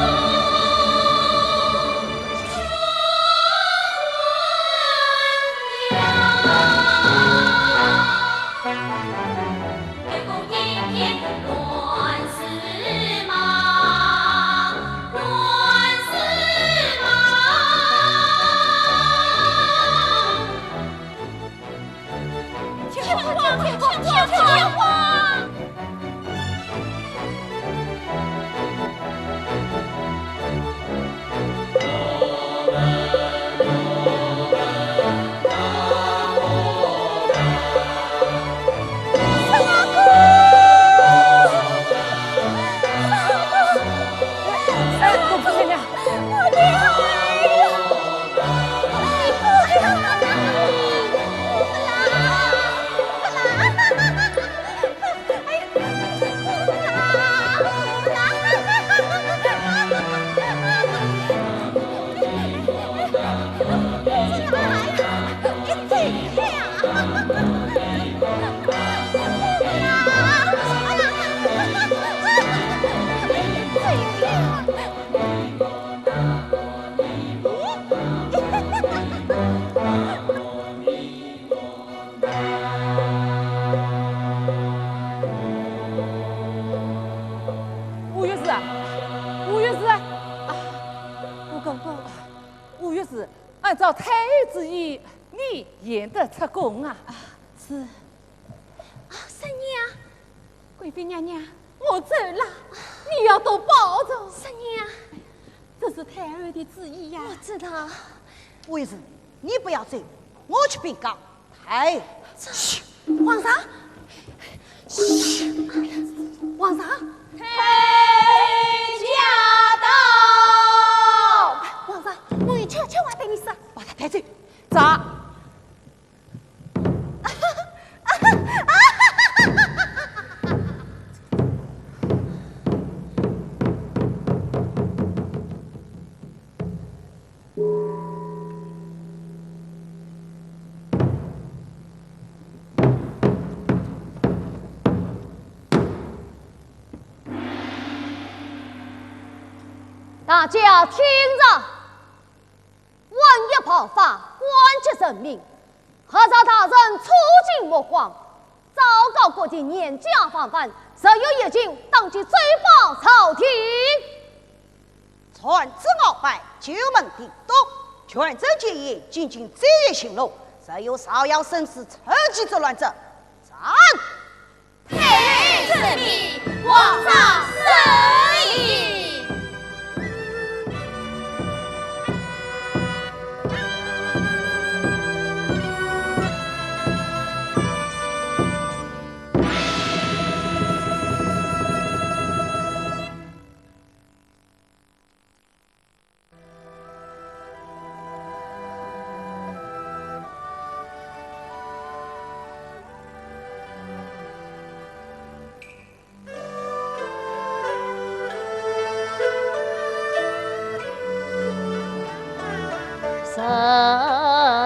按照太尉之意，你也得出宫啊！是。啊，三娘，贵妃娘娘，我走了，你要多保重。三娘，这是太尉的旨意呀。我知道。为是你不要走，我去禀告太尉。皇上，皇上，太驾到！皇上，我有悄悄话对你说，把他带走。咋？大家听着，文艺炮法，关节人民，何朝大人出尽莫慌，昭告各地严加防范，只有一经当即追报朝廷。传旨鳌拜，九门叮咚，全州结业，进军这月行路，只有稍要生事，趁机作乱者，斩！太尉圣命，皇上圣意。日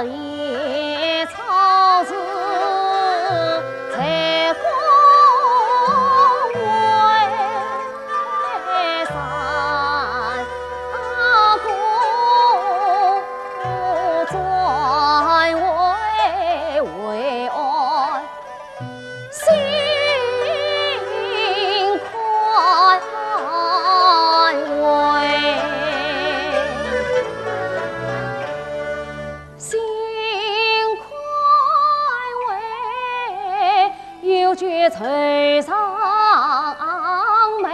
夜操持在宫外山，公转为爱，心快慰。心快慰，又觉垂上眉。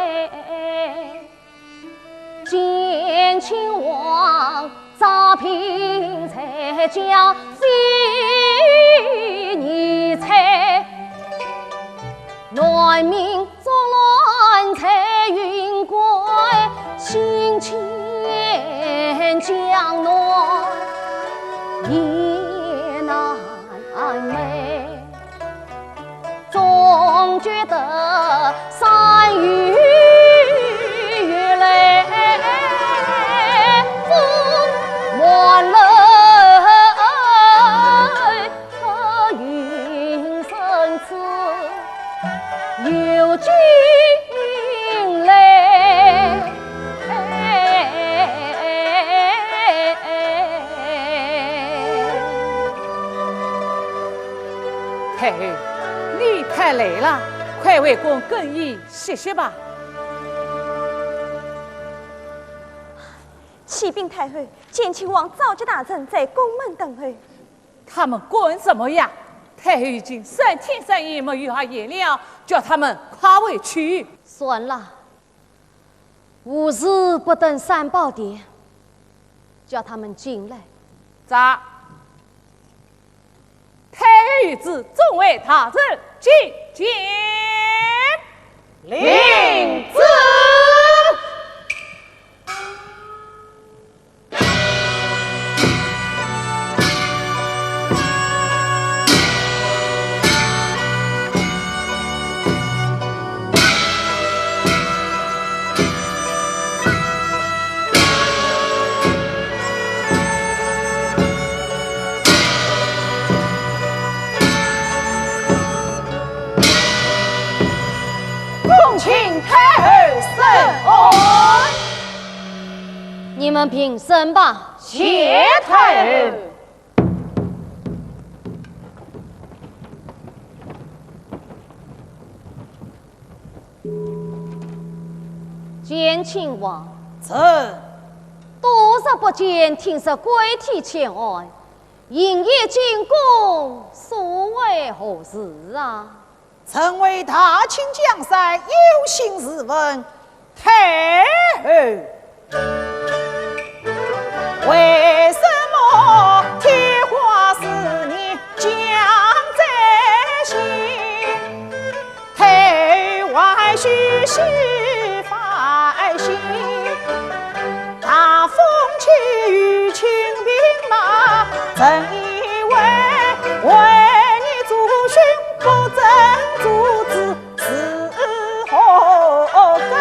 见亲王诈贫才将非你才，乱民作乱才云怪，心情将暖。也难寐，总觉得山雨欲来风满楼，云深处有君来。太后，你太累了，快为公更衣歇歇吧。启禀太后，见亲王召集大臣在宫门等候。他们过人怎么样？太后已经3天3夜没有下言了，叫他们快回去。算了，无事不登三宝殿，叫他们进来。咋？太后谕旨，众位大臣觐见。领旨。你们平身吧。谢太后。见亲王，臣多日不见，听说归体前来，营业进宫，所为何事啊？臣为大清江山，有心事问太后。为什么天花思念将在心？太外须是烦心，大风起雨清兵马，朕以为你祖训不曾阻止，是何根？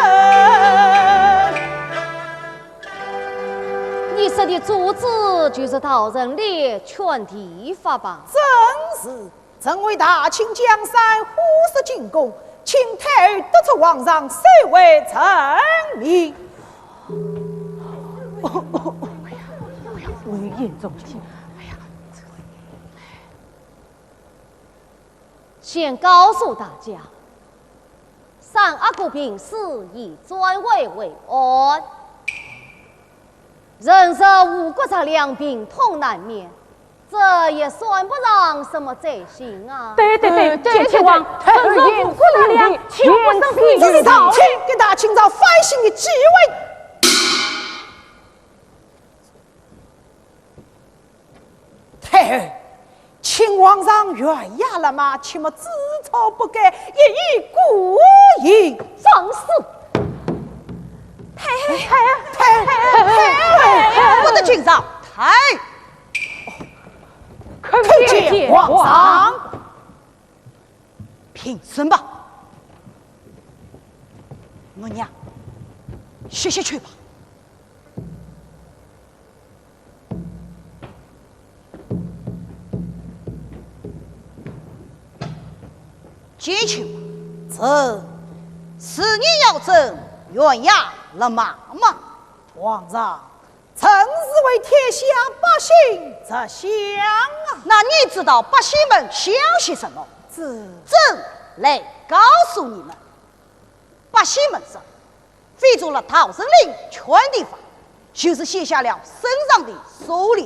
你说的主旨就是讨人列劝提法吧？正是，朕为大清江山，虎视进宫，请太后得出皇上，谁为臣命？危言重听。先告诉大家，上阿古平是以专位为案，人设五国的两病痛难免，这也算不上什么罪行啊。对，见亲王，人设五国的两病，请不生病。这朝请给大清朝翻新的机会。太后，请皇上原谅了吗？切莫知错不改，一意孤行。放肆！太后，我的敬上，叩见皇上。平身吧，我娘，歇歇去吧。接球，这是你要争原牙了妈妈。皇上，臣是为天下百姓着想啊。那你知道百姓们想些什么？朕来告诉你们，百姓们说，废除了逃生令全地法，就是卸下了身上的手链，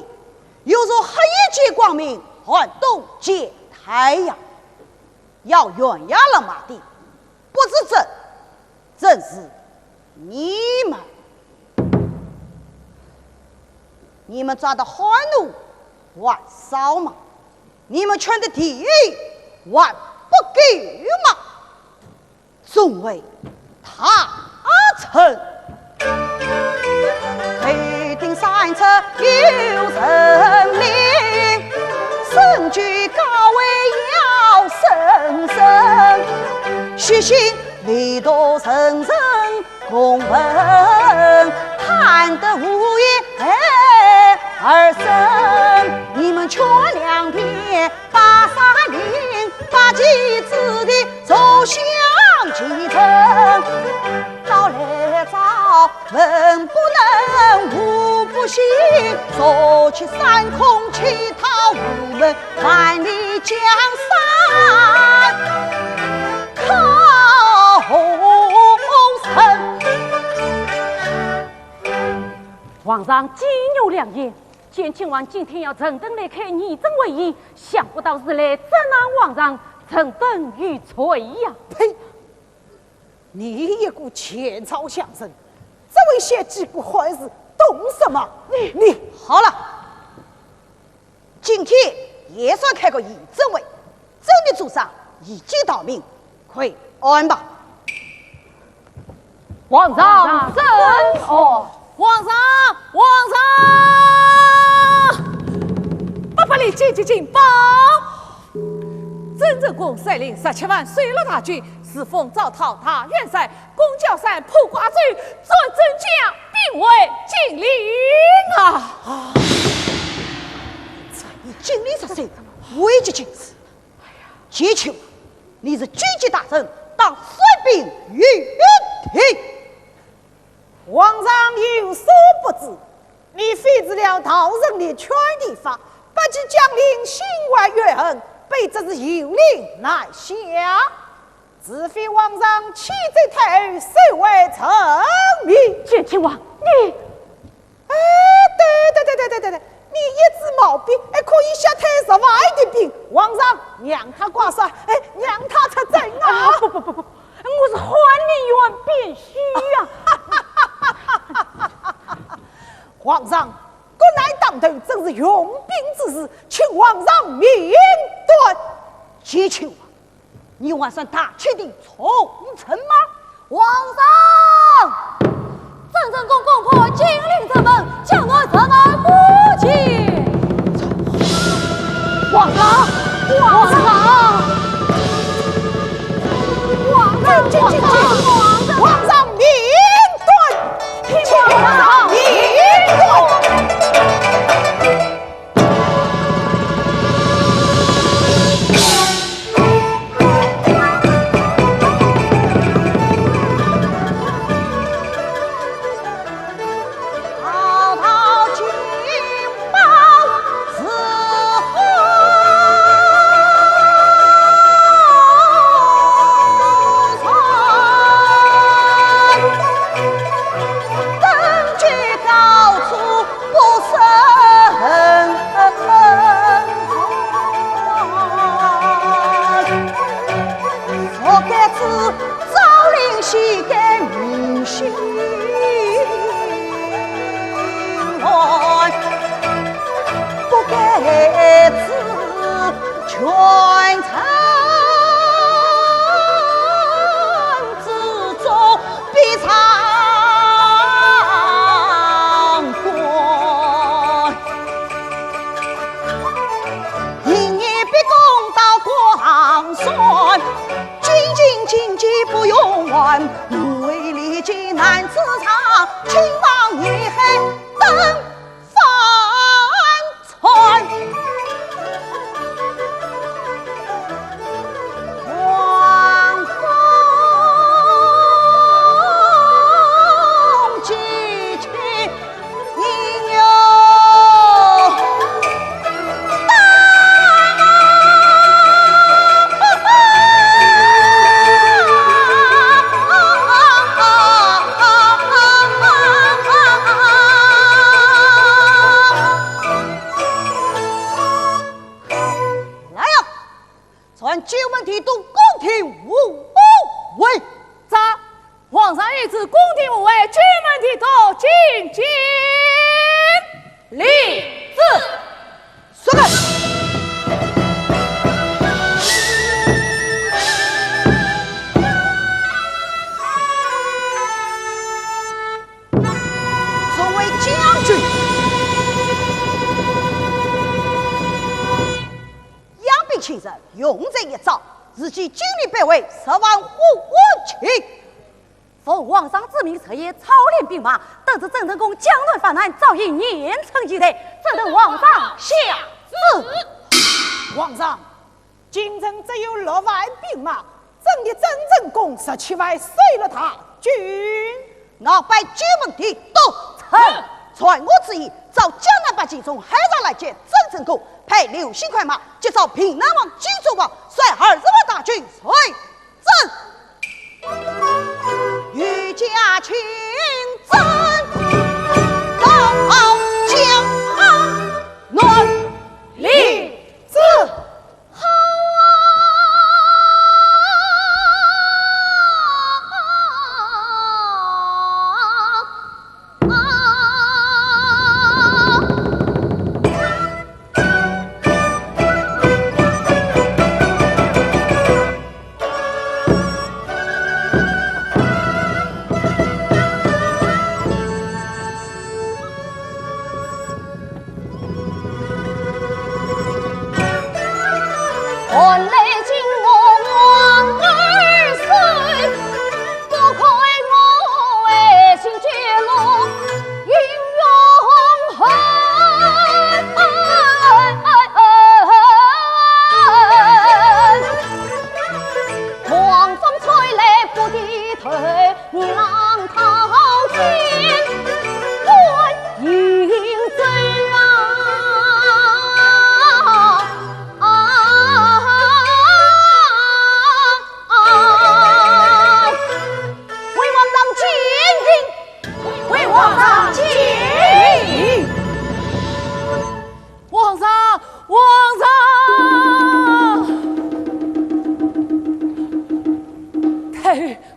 犹如黑夜见光明，寒冬见太阳。要原牙了马地，不是朕是你们抓的悍怒还少吗？你们劝的地狱还不够吗？众位大臣，黑顶山车有人命，身居高位要审审，虚心力度神圣公文，贪得无厌而生。你们劝两边把杀令，把旗子的走向继承，早来早文不能武不行，走起三空乞讨无门，万里江山靠城。皇上金有良言，见亲王今天要陈登来看议政会议，想不到是来责难皇上，陈登愚蠢呀！呸！你一股前朝相声，这位写几股坏事，懂什么？你好了，今天也算开个议政会，朕的主上一击到命，快安吧。皇上圣哦，皇上，不把你进报！郑成功率领17万水陆大军，四风造讨大元帅，攻剿山破瓜罪，做镇将，并为禁令啊！你尽力出身，危急进士。接球，你是军机大臣，当率兵御敌。皇上有所不知，你废止了逃生令全地法，不及将领心怀怨恨，被这是有令来降。自非皇上欺贼太后，谁为臣民？见亲王，你，对，你一支毛病，还可以下太10万的兵。皇上让他挂帅，让他出征啊！不，我是还你原必须呀！皇上，国难当头，正是用兵之时，请皇上明断。接球，你还算大气的从臣吗？皇上，郑成功攻破金陵城门，将我城而不击。皇上，皇上明断，请皇上明断。为历经难自长，秦王也还等翻船。黄风激起应有九门提督宫廷无不为。咋？皇上谕旨，宫廷无为，九门提督进京立字。说来，作为将军，养兵千人，用这一招，日记军力百位，10万护骑。奉皇上之命，彻夜操练兵马，得知郑成功江乱泛滥，早已年成积累，怎等皇上下旨？皇上，京城只有6万兵马，朕的郑成功17万随了他军。鳌拜九门提督，传我之意，召江南百姓从海上来见郑成功，派6星快马，接召平南王、荆州王，率20万大军随朕。御驾亲征，到江南立字。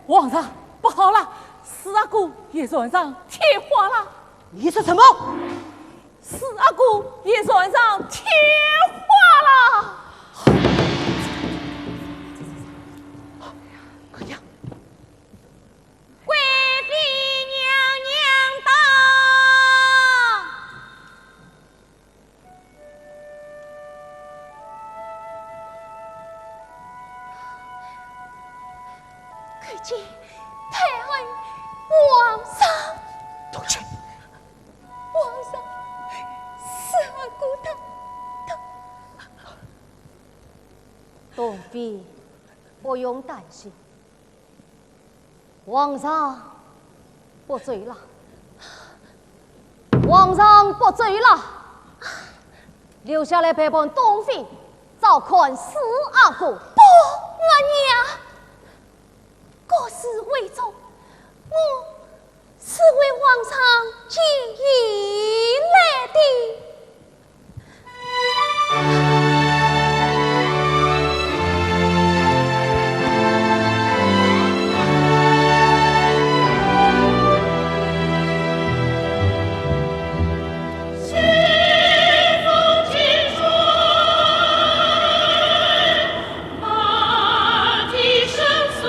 皇上，不好了，四阿哥也船上贴花了。你是什么？四阿哥也船上贴花了。快点！贵妃娘娘到。可见太恩皇上，同去。皇上，四阿哥他。董妃，不用担心，皇上不醉了，皇上不醉了，留下来陪伴董妃，照看四阿哥。不，我娘。国事为重，我是为皇上进言来的。马蹄声碎。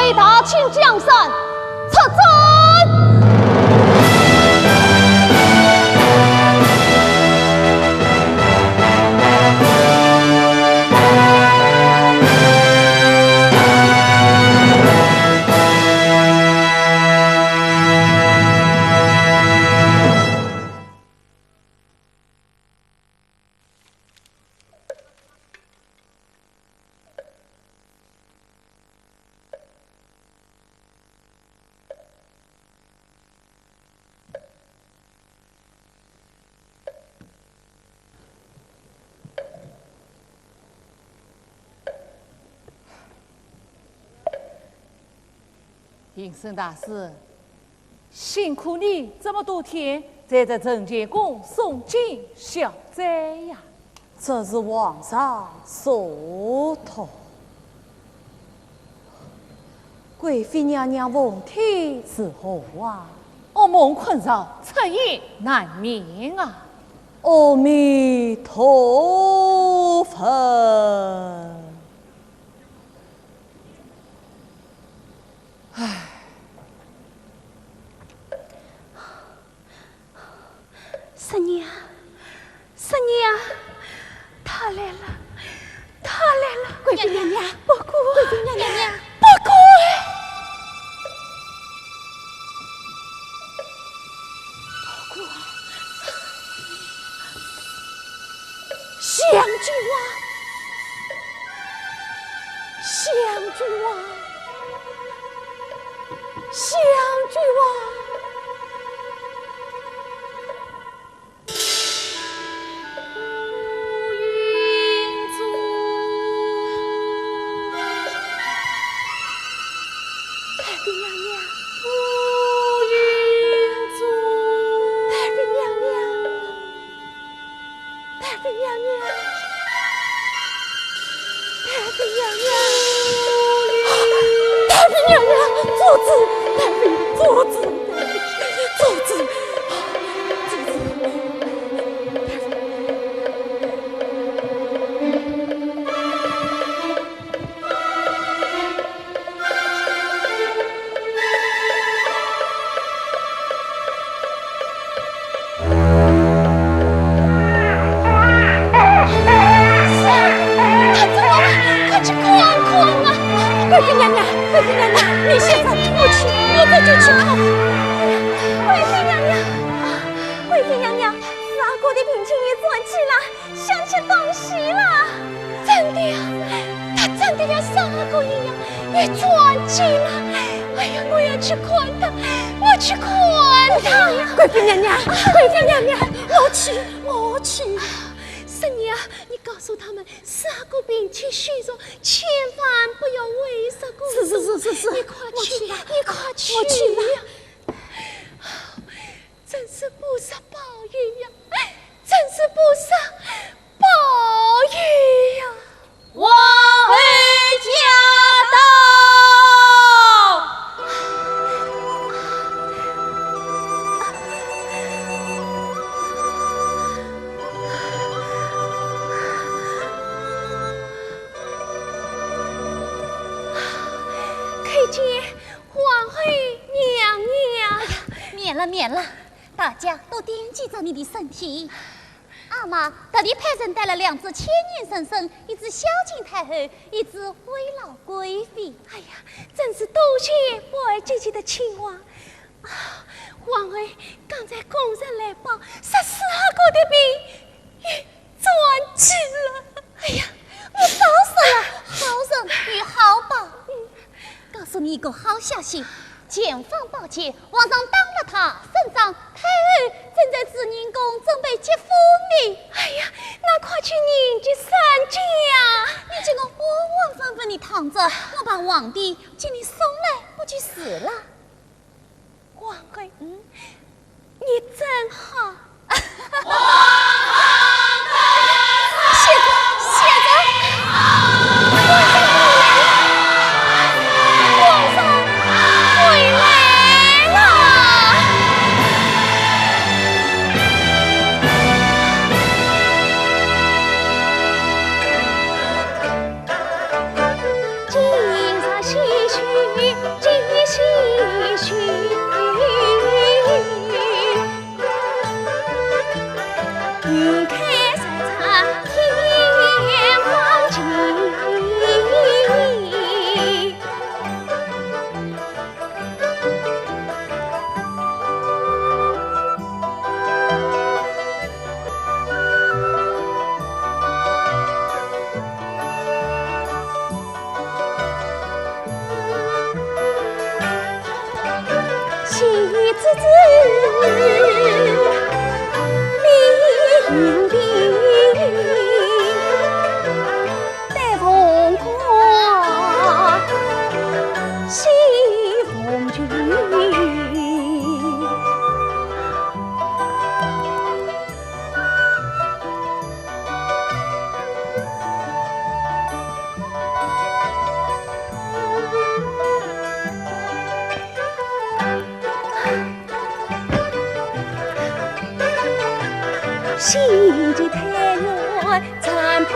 为大清江山出征。应生大师，辛苦你这么多天在这镇监宫诵经消灾呀！这是皇上所托。贵妃娘娘问题是何啊？我梦困扰，彻夜难眠啊！阿弥陀佛。师娘，师娘，他来了，他来了！贵妃娘娘，不顾，贵妃娘娘，不顾！不顾！相君王，相君王，相君王！免了，大家都惦记着你的身体。阿妈特地派人带了2只千年神僧，一只孝敬太后，一只慰劳贵妃。哎呀，真是多谢不儿姐姐的亲望啊！皇儿刚才公人来报，14阿哥的病已转机了。哎呀，我早死了，好人与好报。告诉你一个好消息。前方报捷，皇上当了他省长，太后正在紫宁宫准备接风呢。哎呀，那快去迎接三姐呀！你叫我稳稳分分地躺着，我把皇帝叫你送来，不就死了？皇儿，你真好。谢子，谢子。今唏嘘，几唏嘘。云开色彩天荒尽。喜滋滋，丽影鬓，戴凤冠，喜逢君。心急太软，残不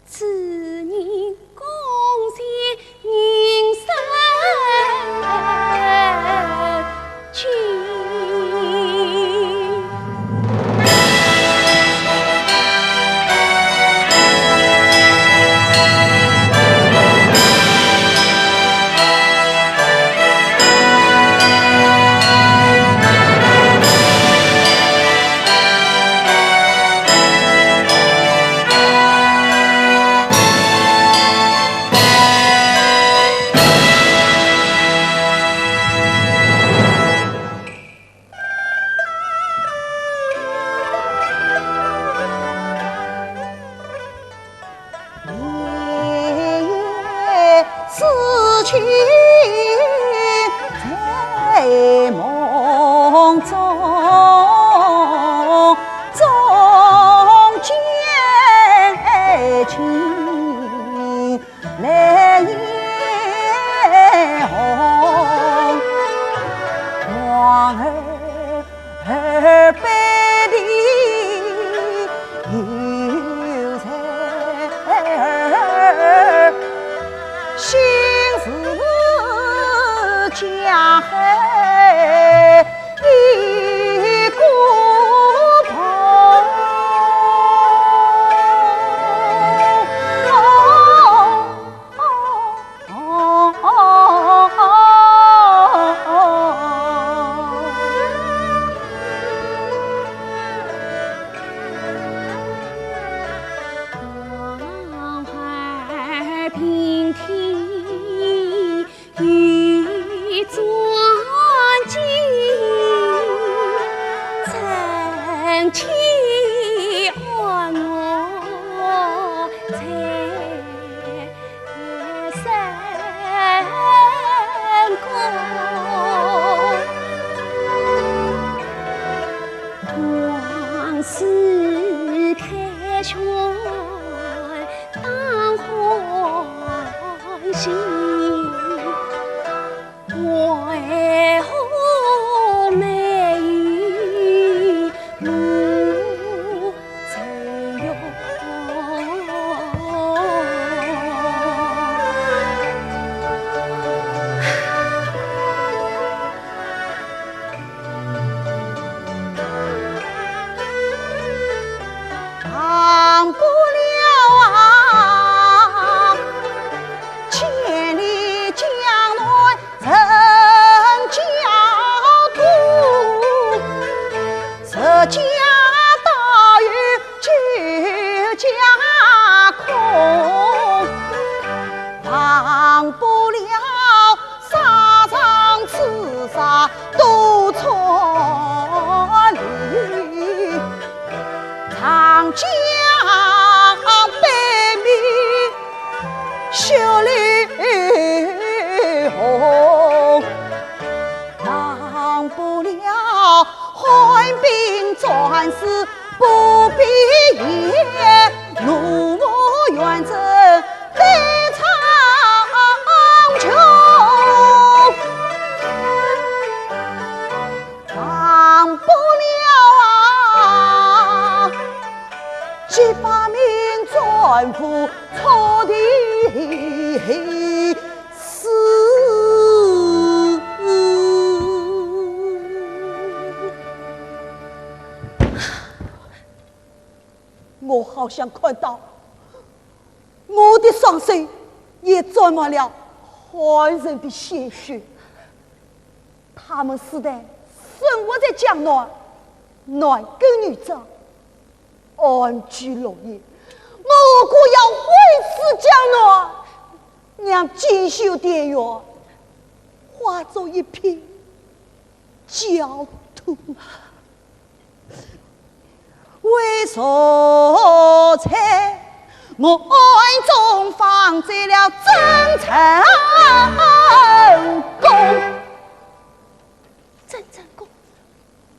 此人共献人生去。去在梦中，终见情来眼红，望儿背里有才儿。心似江海一股澎，望海平替欲钻进，曾期望我才成功，往事开轩当欢喜。为何美玉无曾用？忘不了啊，千里江南人焦土，十家大院九家空，忘不了沙场厮杀多错里。长江北面秀丽红，忘不了汉兵战士不必言，怒目远征对苍穹。官府错的是。我好像看到我的双手也沾满了汉人的鲜血，他们死的生活在江南，男耕女织，安居乐业。我国要毁死江南，让锦绣田园化作一片焦土。为所猜，我暗中放在了郑成功。郑成功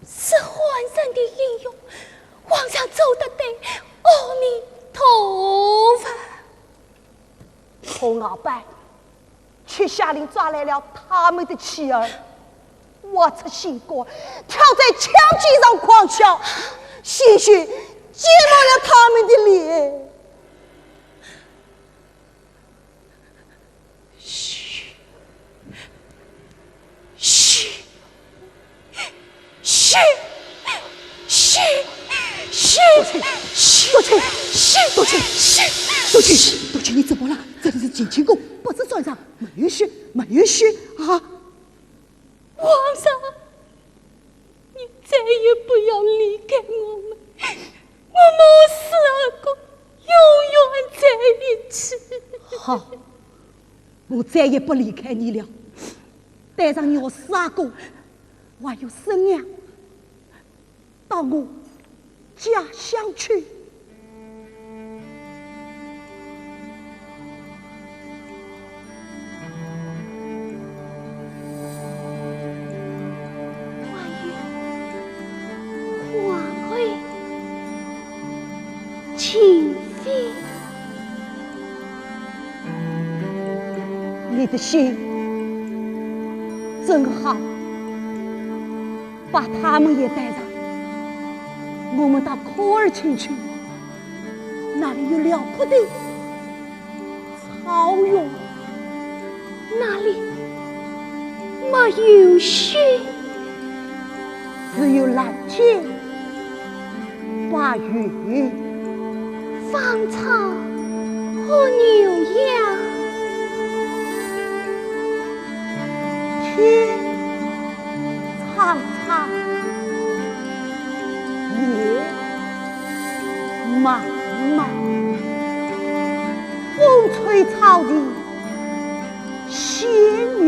是皇上的英雄，皇上走得对，阿弥陀佛。洪鳌拜却下令抓来了他们的妻儿，挖出心肝，跳在枪尖上狂笑，鲜血溅满了他们的脸。嘘，嘘，嘘，嘘，嘘，嘘，多情，嘘，多情，嘘，多情，多情，你怎么了？这里是景清宫，不是船上，没允许，没允许啊！皇上，你再也不要离开我们，我们四阿哥永远在一起。好，我再也不离开你了。带上你我四阿哥，还有婶娘，到我家乡去。请飞，你的心真好，把他们也带上。我们到科尔沁去，那里有辽阔的草原，那里没有雪，只有蓝天、白云、芳草和牛羊。天苍苍，夜漫漫，风吹草低见牛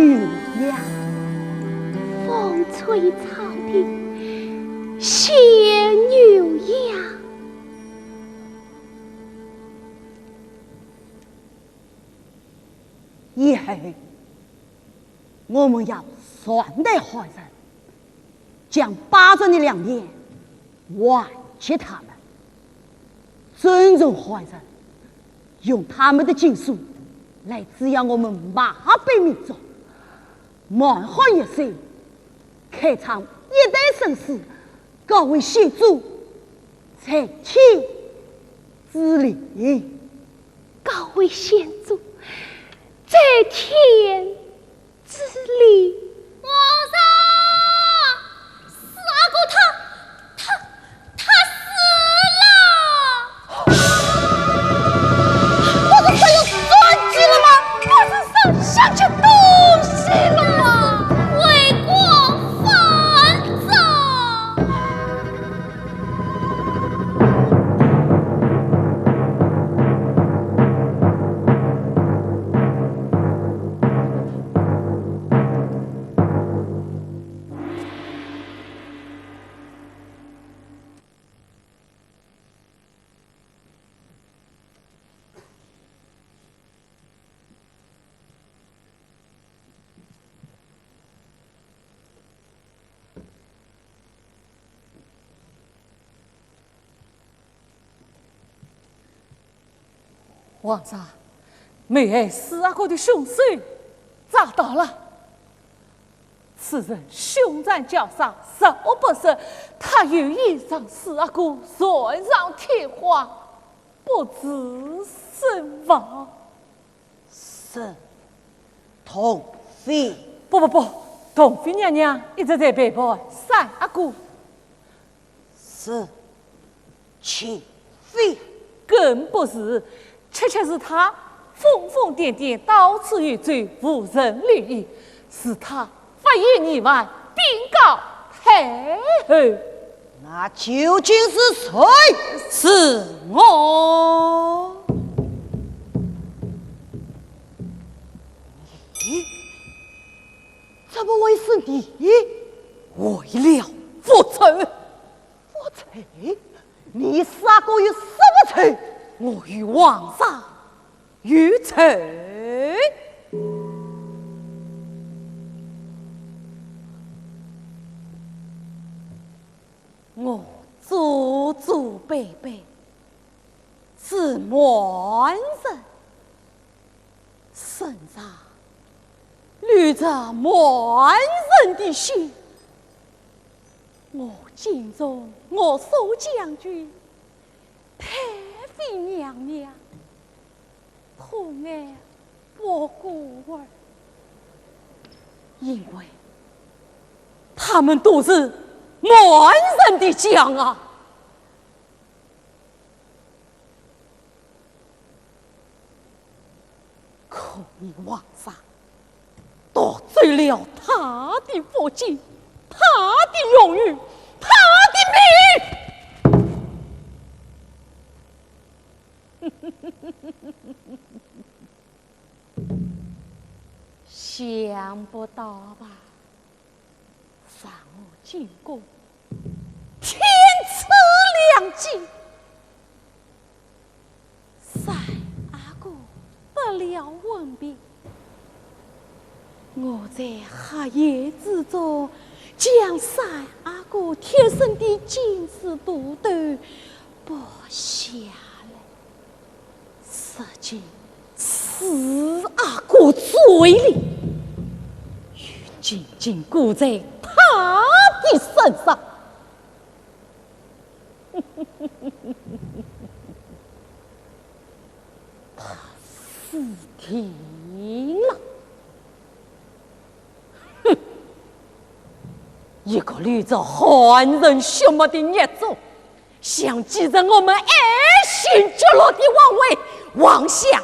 羊。风吹草低见牛羊。以后我们要善待汉人，将巴掌的良言挽起他们，尊重汉人，用他们的经书来滋养我们马背民族，满汉一岁，开创一代盛世，各为先祖在天之灵，各位先祖在天之灵。皇上，四阿哥他死了。我的朋友转机了吗？我是想吃东西了吗？为国犯罪。皇上，梅爱四阿哥的凶手找到了。此人凶残狡诈，十恶不赦，他有意让四阿哥传上天花，不知身亡。是童妃。不，童妃娘娘一直在陪伴三阿哥。是妾妃。更不是，确是他疯疯癫癫，到处欲追，无人理议，是他发言意外，禀告太后。那究竟是谁？是我。你怎么会是你？为了复仇，复仇？你杀过有什么仇？我与皇上有仇。我祖辈辈是满人，身上流着满人的血。我敬重我苏将军太妃娘娘，痛爱我孤儿，因为他们都是满人的将啊！可你皇上得罪了他的父亲，他的荣誉，他的命。想不到吧？让我经过天赐良机，三阿哥得了吻别，我在黑夜之中将三阿哥贴身的金丝肚兜剥下来，塞进四阿哥嘴里，又紧紧箍在他的身上。他死定了。哼，一个流着汉人血脉的孽种，想继承我们爱新觉罗的王位，妄想！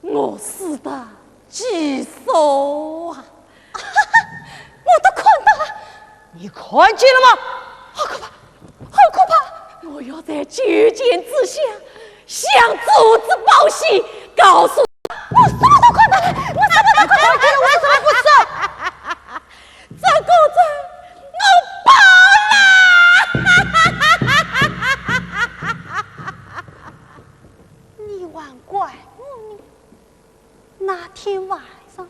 我死的棘手啊！我都看到了，你看见了吗？好可怕，好可怕！我要在举剑之下向主子报喜，告诉我什么都看到了，我什么都看到了，为什么不说？这个人我报了！你忘怪我呢？那天晚上，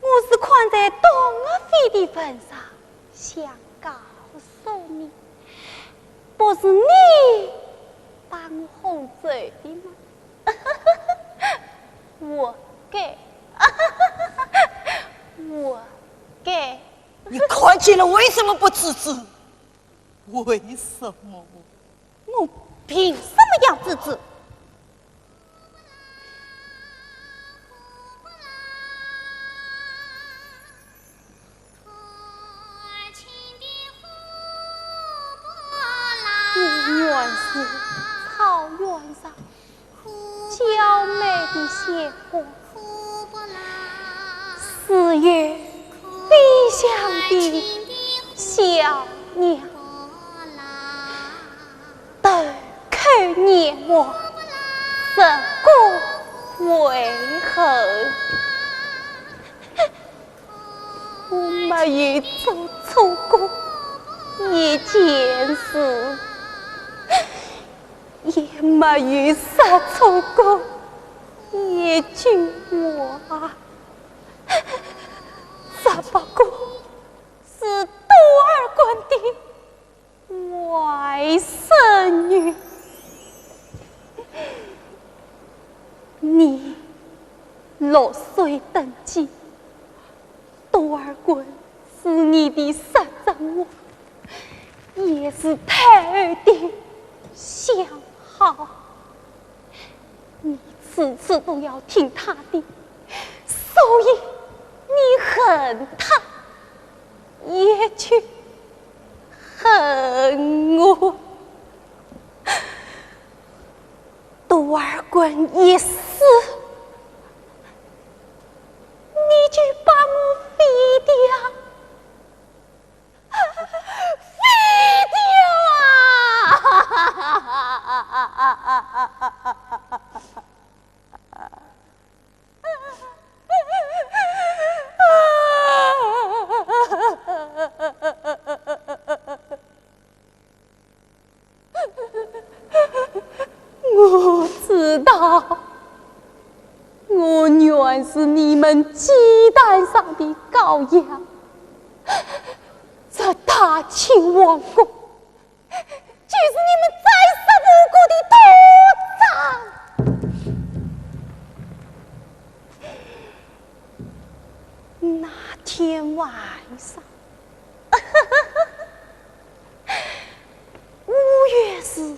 我是看在董阿妃的份上，想告诉你，不是你把我哄走的吗？我该，我该。你看见了，为什么不制止？为什么？我凭什么要制止？原是草原上娇美的鲜花，四月飞翔的小鸟，豆蔻年华，十过为后。我没有做错过一件事，也没有说错过一句话，只不过是多尔官的外甥女。你6岁登基，多尔官是你的杀人我，也是太的相好。你次次都要听他的，所以你恨他，也去恨我。杜二棍一死，你就把我废掉，废我知道，我原是你们鸡蛋上的羔羊，这大清王宫就是你们宰杀无辜的土葬。那天晚上，五月时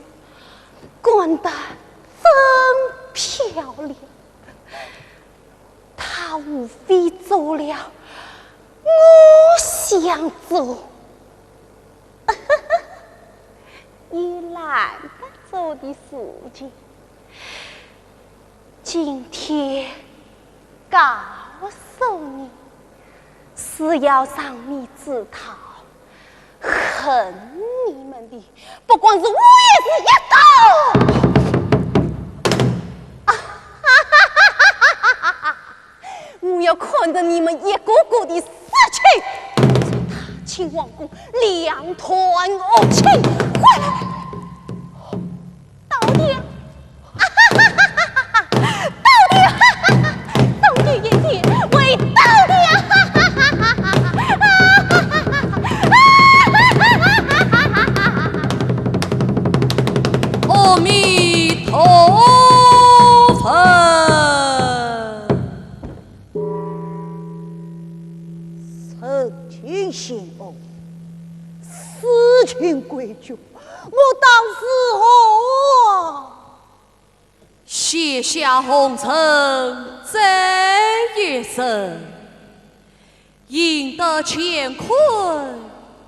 滚得真漂亮，他无非做了我想做也懒得做的事情。今天告诉你，是要让你知道，恨你们的不光是我，也是一个。我要看着你们一个个的死去，大清王宫两团恶气，快来！到底，到底，总有一天会到的。阿弥陀佛。贤翁，事情归咎，我当时候卸下红尘这一生，赢得乾坤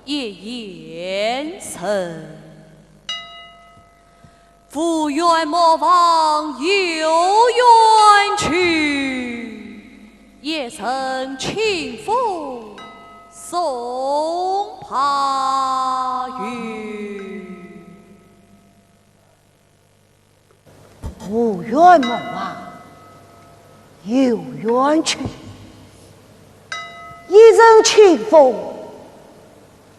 也延伸，福缘莫忘有缘去，也曾清风送怕雨，无缘莫忘，有缘去，一人清风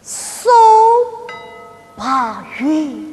送怕雨。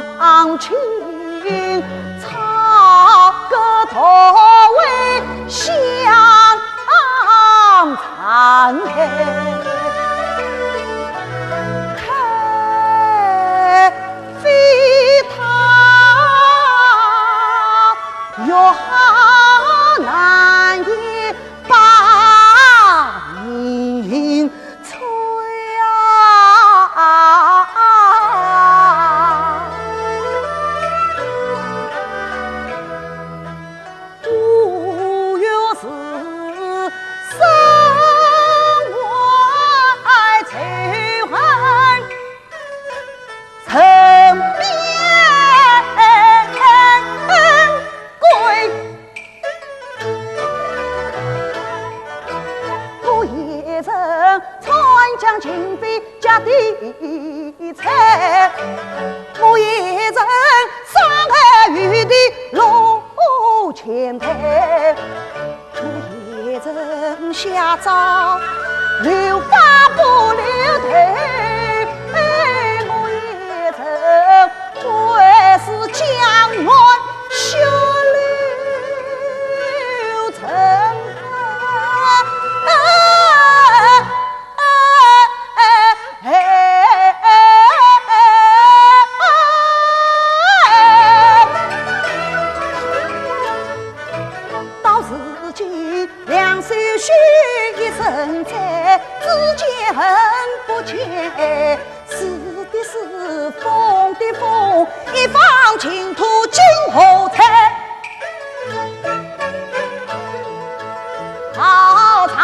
娘亲草个头为香残黑，太妃她若难以把银催无有是生外催恨曾面归，我也曾参将秦妃家的财，我也曾伤害玉帝落前台，我也曾下诏留发不留头，我也曾为是江南修留成到如今两手续一身债，只见恨不见，是的是，风的风，一方净土今后才。好长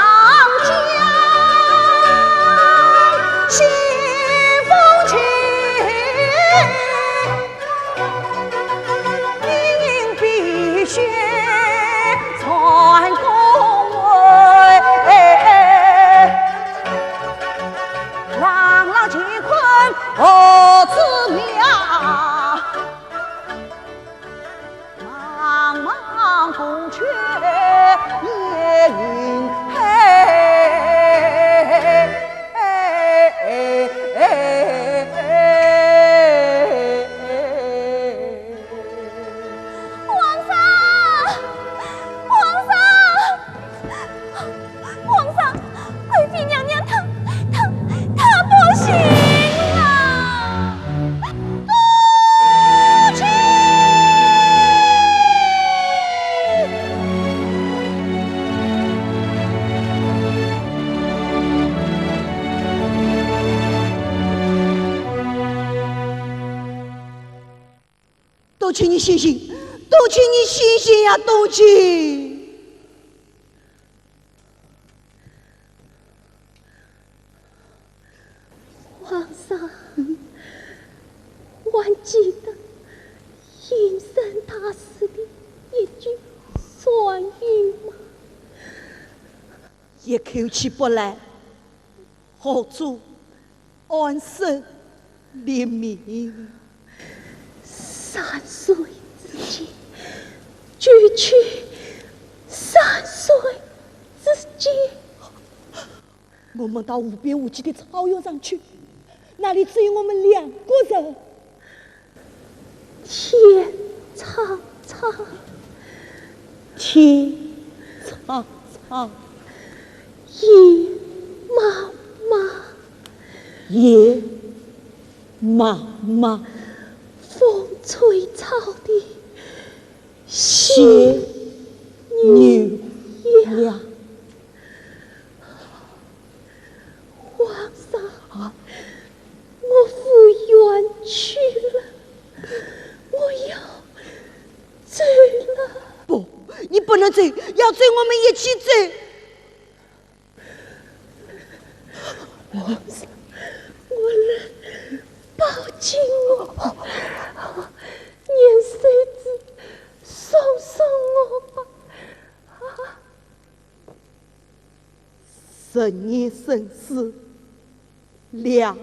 江，新风起，饮碧血传宫位，朗朗乾坤何自量，茫茫宫阙夜云黑。皇上，贵妃娘娘她不行了。母亲，都请你醒醒，都请你醒醒呀，都请。皇上，还记得阴生大师的一句算语吗？一口气不来，好主安身立命。3岁之间，举去3岁之间。我们到无边无际的草原上去，那里只有我们2个人。天苍苍，天苍苍，夜茫茫，夜茫茫，风吹草低，血牛羊。皇上，我父远去了，我要走了。不，你不能走，要走我们一起走。皇上，我能抱紧我，念谁子送我吧。10年生死两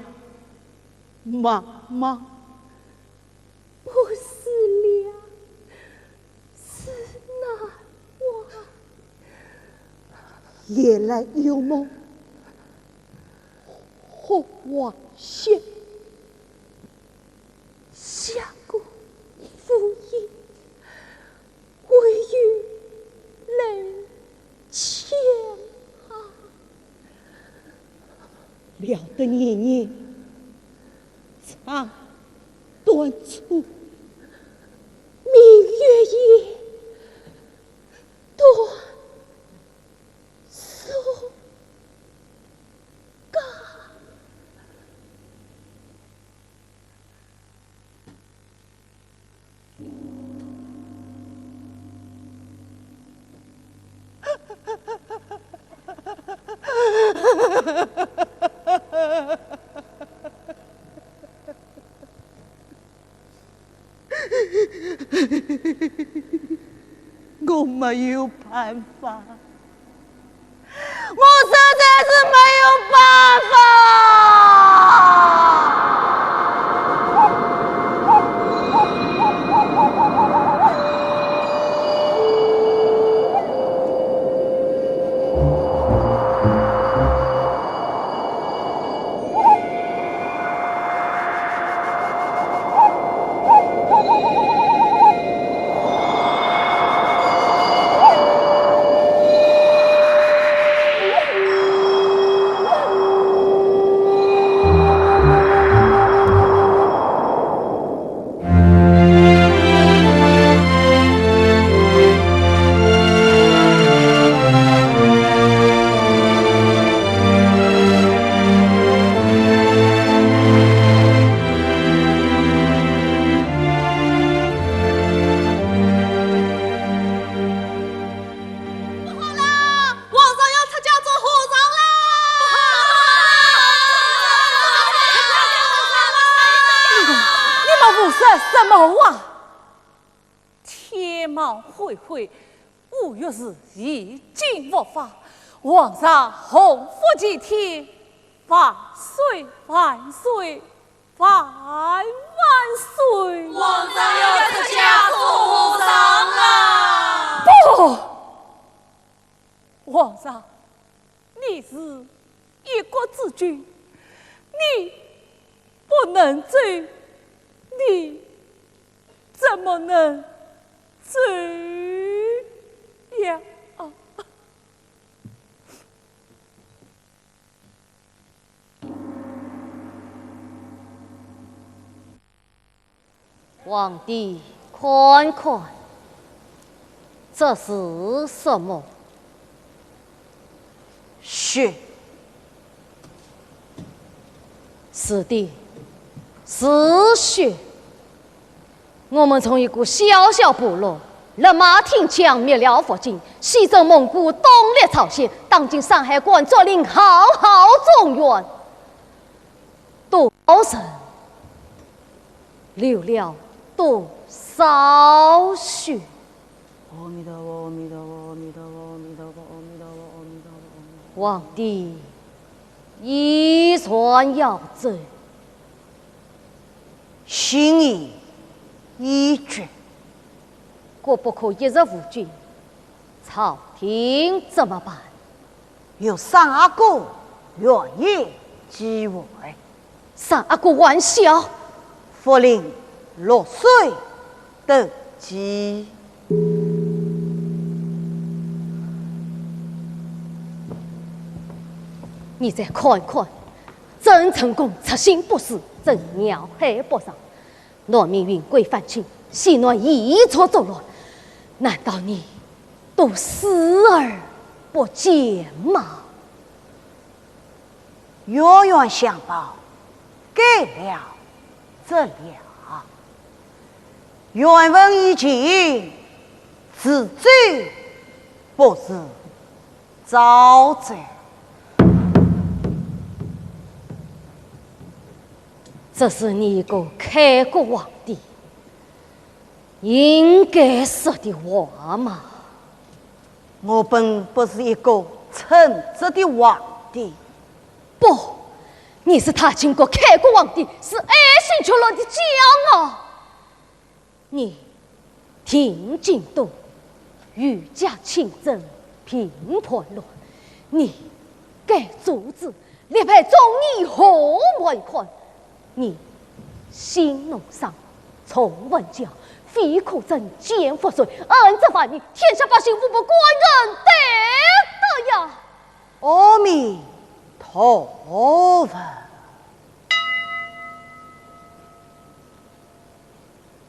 茫茫，不是两，是难忘。夜来有梦花香，相了的年年长短促，明月夜，短促嘎。我没有办法，我实在是没有办法。什么啊？天网恢恢，5月日已经无法。皇上洪福齐天，万岁万岁万万岁！皇上要出家做和尚啊！不，皇上，你是一国之君，你不能走，你怎么能走呀？皇帝，看看，这是什么？血。是的，是血。我们从一个小小部落，立马挺枪灭了佛经，西征蒙古，东列朝鲜，当今山海关作领浩浩中原，多少人流了多少血？阿弥陀佛，阿弥陀佛，阿弥陀佛，阿弥陀佛，阿弥陀佛，阿弥陀佛。皇帝依传要奏，心意已决，国不可一日无君，朝廷怎么办？有3个愿意继位，上个玩笑！福临6岁登基。你再看看，郑成功出行不死，正鸟海北上，诺命运贵反清，西诺一错走乱，难道你都视而不见吗？冤冤相报，改了则了。原文已尽，自罪不是遭罪。这是你一个开国皇帝应该说的话吗？我本不是一个称职的皇帝。不，你是他秦国开国皇帝，是爱新觉罗的骄傲。你听京都，御驾亲征，平叛乱，你该阻止，列派忠义何为看？你新农商，从文教，非苦征，奸赋税，按这法，你天下百姓无不官人得的呀！阿弥头发。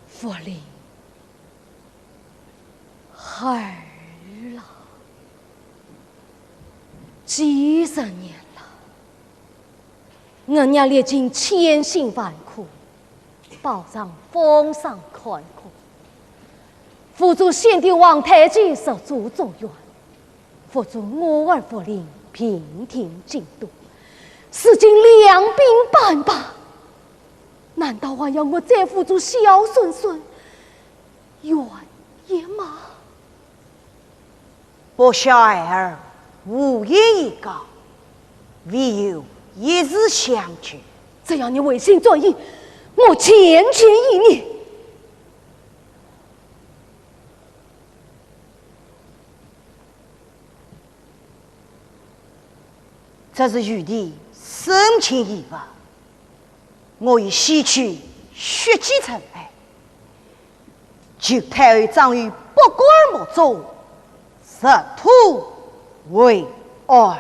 福临孩儿了，几十年了，我娘历经千辛万苦，保障风霜坎坷，辅助先帝皇太极守住中原，辅助我儿福临平定京都，使尽两鬓斑白。难道还要我再辅助小孙孙远野吗？不孝儿无言以告，唯有一日相聚。只要你违心作义，我千千一念。这是玉帝深情以往，我已洗去血迹尘埃，求太尉张于不管莫走，实土为儿。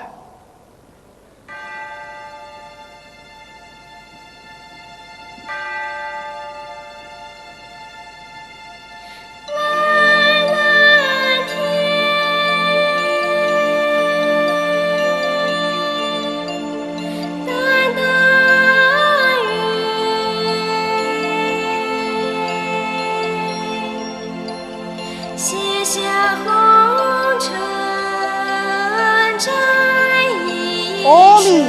阿弥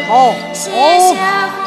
陀佛。